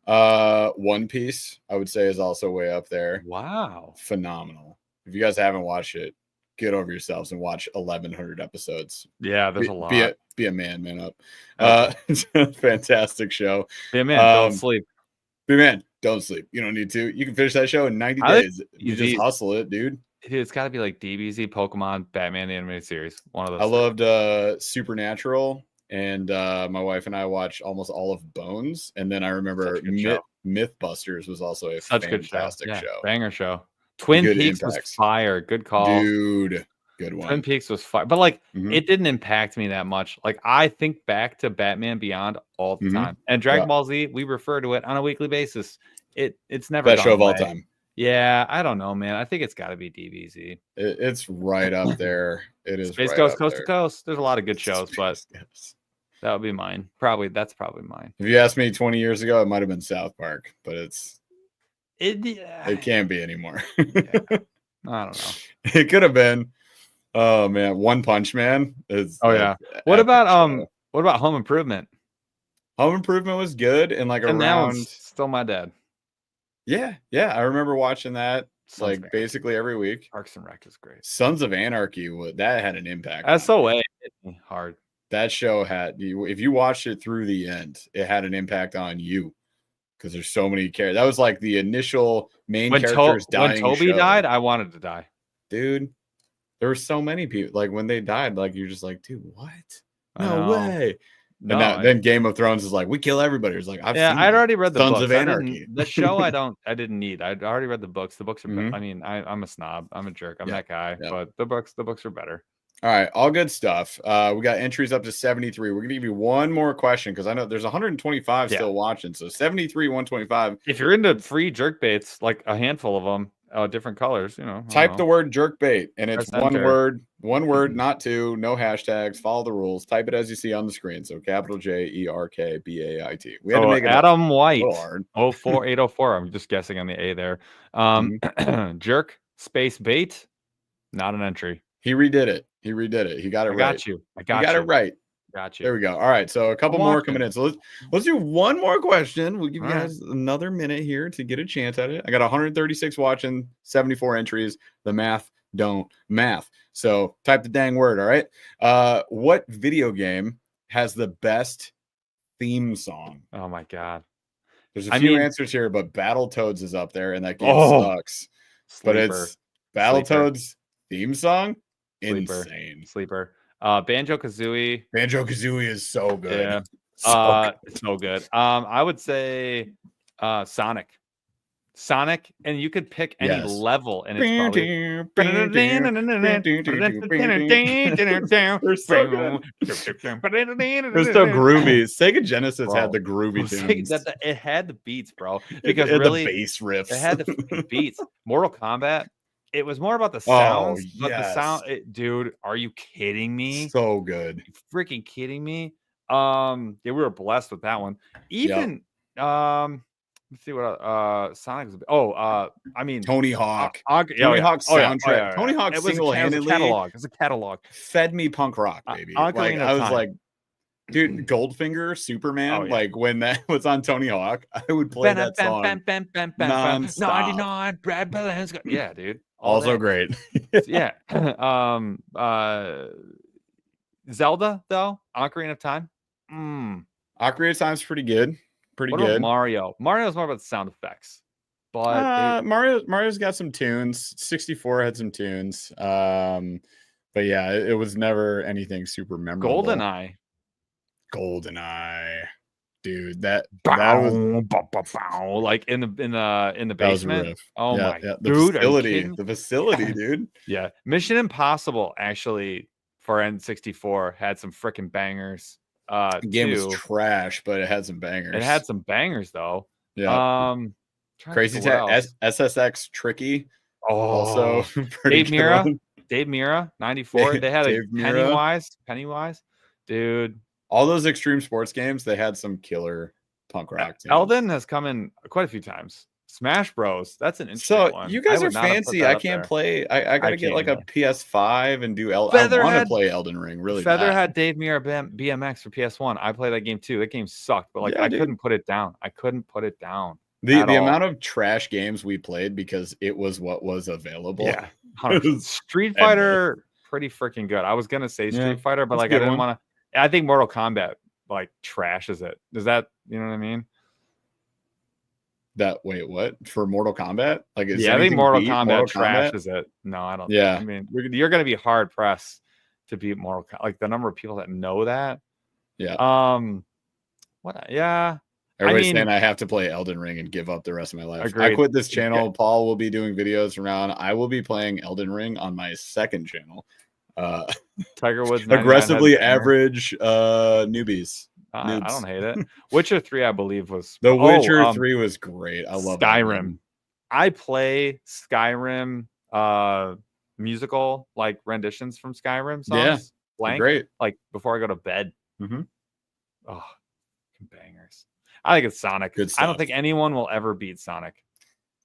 One Piece, I would say, is also way up there.
Wow,
phenomenal. If you guys haven't watched it, get over yourselves and watch 1,100 episodes.
Yeah, there's a lot.
Be a man up. Fantastic show.
Be a man, don't sleep.
Be a man, don't sleep. You don't need to. You can finish that show in 90 days. You just hustle it, dude.
Dude, it's got to be like DBZ, Pokemon, Batman the animated series. One of those.
I loved Supernatural, and my wife and I watched almost all of Bones, and then I remember Mythbusters was also a fantastic show.
Banger show. Twin Peaks was fire. Good call.
Dude, good one.
Twin Peaks was fire. But like it didn't impact me that much. Like I think back to Batman Beyond all the time. And Dragon Ball Z, we refer to it on a weekly basis. It's never
best show of all time.
Yeah, I don't know, man. I think it's got to be DBZ.
It's right up there. It is
Space
right
Ghost
up
Coast
there.
to Coast. There's a lot of good shows, but
Yes.
that would be mine. That's probably mine.
If you asked me 20 years ago, it might have been South Park, but it can't be anymore.
Yeah. I don't know.
It could have been. Oh man, One Punch Man is.
Oh yeah. What about Home Improvement?
Home Improvement was good and like
Tim
around.
Allen's still my dad.
Yeah, I remember watching that
Sons
like basically every week.
Parks and Rec is great.
Sons of Anarchy, that had an impact.
SOA hit me hard.
That show if you watched it through the end, it had an impact on you because there's so many characters. That was like the initial main characters dying.
When Toby died, I wanted to die,
dude. There were so many people. Like when they died, like you're just like, dude, what? No way.
No,
and then Game of Thrones is like, we kill everybody. It's like,
I'd already read the
Sons
books.
of Anarchy.
The show I didn't need. I'd already read the books. The books are I mean, I'm a snob. I'm a jerk. I'm that guy. But the books are better.
All right, all good stuff. We got entries up to 73. We're gonna give you one more question because I know there's 125 still watching. So 73, 125.
If you're into free jerk baits, like a handful of them, different colors,
type the word jerk bait, and it's one word, not two, no hashtags. Follow the rules. Type it as you see on the screen. So capital JERKBAIT. We had to make it
Adam White.
04804.
I'm just guessing on the A there. Jerk space bait, not an entry.
He redid it. He got it right.
I got you.
He got it right.
Got you.
There we go. All right. So a couple more coming in. So let's do one more question. We'll give you guys another minute here to get a chance at it. I got 136 watching, 74 entries. The math don't math. So type the dang word. All right. What video game has the best theme song?
Oh my God.
There's a few answers here, but Battletoads is up there, and that game sucks. Sleeper. But it's Battletoads theme song. Insane.
Sleeper. Banjo-Kazooie.
Banjo-Kazooie is so good.
Yeah. It's so good. I would say Sonic, and you could pick any level, and it's probably
they're so groovy. Sega Genesis had the groovy tunes.
It had the beats, bro. Because
really, the bass riffs.
It had the beats. Mortal Kombat. It was more about the sounds, but the sound, dude. Are you kidding me?
So good.
Are you freaking kidding me? We were blessed with that one. Even let's see what Sonic was. I mean
Tony Hawk.
Tony
Hawk's soundtrack. Tony Hawk single-handedly.
It's a catalog.
Fed me punk rock, baby. I was like, dude, Goldfinger, Superman. Like when that was on Tony Hawk, I would play that song nonstop.
99, Brad Bell's. Yeah, dude.
Also great.
Yeah. Zelda though, Ocarina of Time.
Ocarina of Time's pretty good. What
about Mario? Mario's more about the sound effects. But
Mario's got some tunes. 64 had some tunes. But yeah, it was never anything super memorable. GoldenEye. Dude, that was
like in the basement. Oh my
the facility, dude.
Yeah, Mission Impossible actually for N64 had some freaking bangers.
The game was trash, but it had some bangers.
It had some bangers though.
Yeah. Crazy SSX Tricky. Also
Dave Mira 94. They had a Pennywise, dude.
All those extreme sports games, they had some killer punk rock tunes.
Elden has come in quite a few times. Smash Bros. That's an interesting one.
You guys are fancy. I can't play. I gotta get like a PS5 and do Elden. I want to play Elden Ring really bad.
Feather had Dave Mira BMX for PS1. I played that game too. That game sucked, but I couldn't put it down. The
amount of trash games we played because it was what was available.
Yeah. Street Fighter, pretty freaking good. I was gonna say Street Fighter, but I didn't want to. I think Mortal Kombat trashes it. Does that, you know what I mean?
Wait, what? For Mortal Kombat?
I think Mortal Kombat trashes it. No, I don't.
Yeah.
I mean, you're going to be hard pressed to beat Mortal Kombat. Like the number of people that know that.
Yeah.
What? Yeah.
Everybody's saying I have to play Elden Ring and give up the rest of my life.
Agreed.
I quit this channel. Okay. Paul will be doing videos around. I will be playing Elden Ring on my second channel.
Tiger Woods
aggressively average newbies.
I don't hate it. Witcher 3, I believe, was
The Witcher 3 was great. I love
Skyrim. I play Skyrim musical like renditions from Skyrim songs. Blank,
great.
Like before I go to bed.
Mm-hmm.
Oh, bangers. I think it's Sonic.
Good stuff.
I don't think anyone will ever beat Sonic.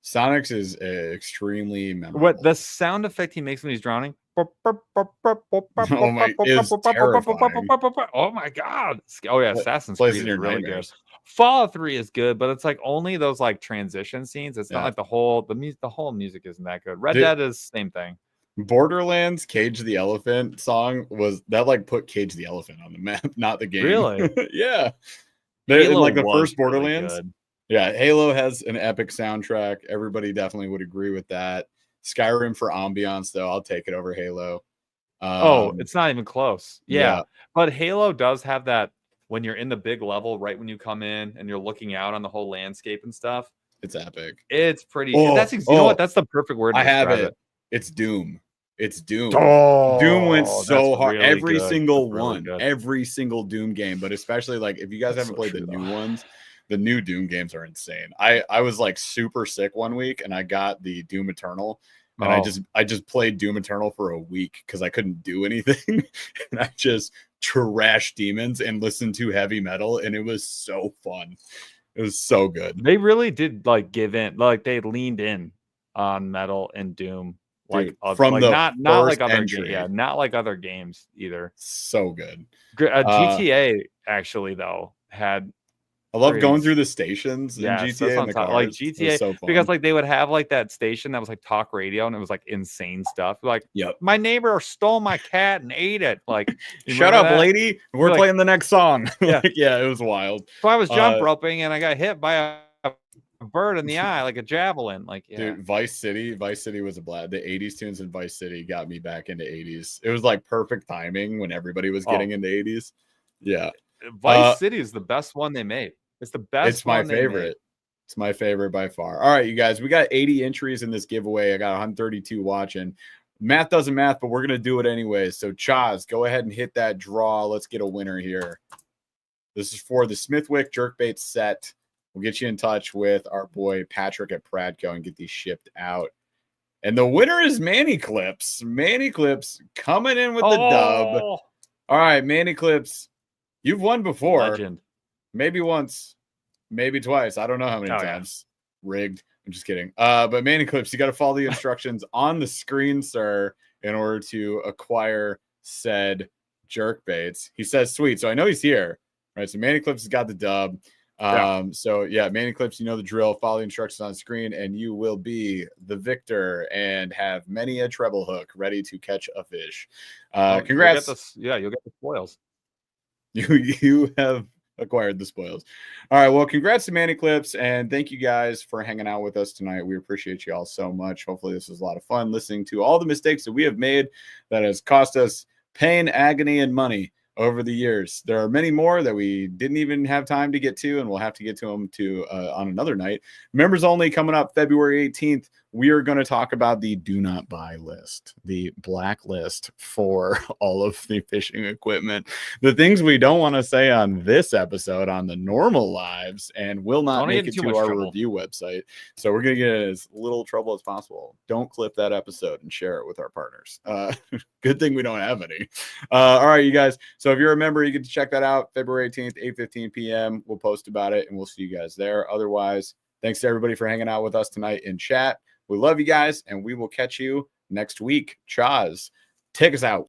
Sonic's is extremely memorable.
What the sound effect he makes when he's drowning?
Oh my, is terrifying.
Oh my god! Oh yeah, Assassin's
Plays
Creed
in
is
your
really
nightmares.
good. Fallout 3 is good, but it's like only those like transition scenes. It's not like the whole music isn't that good. Red Dead is same thing.
Borderlands Cage the Elephant song was that like put Cage the Elephant on the map, not the game.
Really?
Yeah.
Halo
like the
was
first Borderlands.
Really good.
Yeah, Halo has an epic soundtrack. Everybody definitely would agree with that. Skyrim for ambiance, though, I'll take it over Halo.
It's not even close. Yeah, but Halo does have that when you're in the big level, right when you come in and you're looking out on the whole landscape and stuff.
It's epic.
It's pretty. You know what? That's the perfect word.
I have it. It's Doom. It's Doom.
Oh,
Doom went so hard.
Really
every
good.
single
really
one.
Good.
Every single Doom game, but especially like if you guys haven't played the new ones, the new Doom games are insane. I was like super sick one week and I got the Doom Eternal. And I just played Doom Eternal for a week because I couldn't do anything. And I just trashed demons and listened to heavy metal. And it was so fun. It was so good.
They really did like give in, like they leaned in on metal and Doom. Like
Dude, from
like
the
not like other games, not like other games either.
So good.
GTA actually though had.
I love going through the stations in GTA and the cars.
Like GTA, so because like they would have like that station that was like talk radio and it was like insane stuff. Like, my neighbor stole my cat and ate it. Like,
shut up, lady. We're playing the next song.
Yeah,
yeah, it was wild.
So I was jump roping and I got hit by a bird in the eye, like a javelin. Like,
dude, Vice City was a blast. The 80s tunes in Vice City got me back into 80s. It was like perfect timing when everybody was getting into 80s. Yeah.
Vice City is the best one they made. It's the best.
It's my favorite. It's my favorite by far. All right, you guys, we got 80 entries in this giveaway. I got 132 watching. Math doesn't math, but we're going to do it anyway. So, Chaz, go ahead and hit that draw. Let's get a winner here. This is for the Smithwick jerkbait set. We'll get you in touch with our boy Patrick at Pradco and get these shipped out. And the winner is Manny Clips. Manny Clips coming in with the dub. All right, Manny Clips, you've won before.
Legend.
Maybe once, maybe twice. I don't know how many times. Yeah. Rigged. I'm just kidding. But Manny Clips, you got to follow the instructions on the screen, sir, in order to acquire said jerk baits. He says, sweet. So I know he's here. Right. So Manny Clips has got the dub. So yeah, Manny Clips, you know the drill. Follow the instructions on the screen, and you will be the victor and have many a treble hook ready to catch a fish. Congrats.
You'll get the spoils.
You have acquired the spoils. All right, well, congrats to Manny Clips, and thank you guys for hanging out with us tonight. We appreciate you all so much. Hopefully this was a lot of fun listening to all the mistakes that we have made that has cost us pain, agony, and money over the years. There are many more that we didn't even have time to get to, and we'll have to get to them on another night. Members only coming up February 18th. We are going to talk about the do not buy list, the blacklist for all of the fishing equipment, the things we don't want to say on this episode on the normal lives and will not make it to our review website. So we're going to get as little trouble as possible. Don't clip that episode and share it with our partners. Good thing we don't have any. All right, you guys. So if you're a member, you get to check that out February 18th, 8:15 p.m. We'll post about it and we'll see you guys there. Otherwise, thanks to everybody for hanging out with us tonight in chat. We love you guys, and we will catch you next week. Chaz, take us out.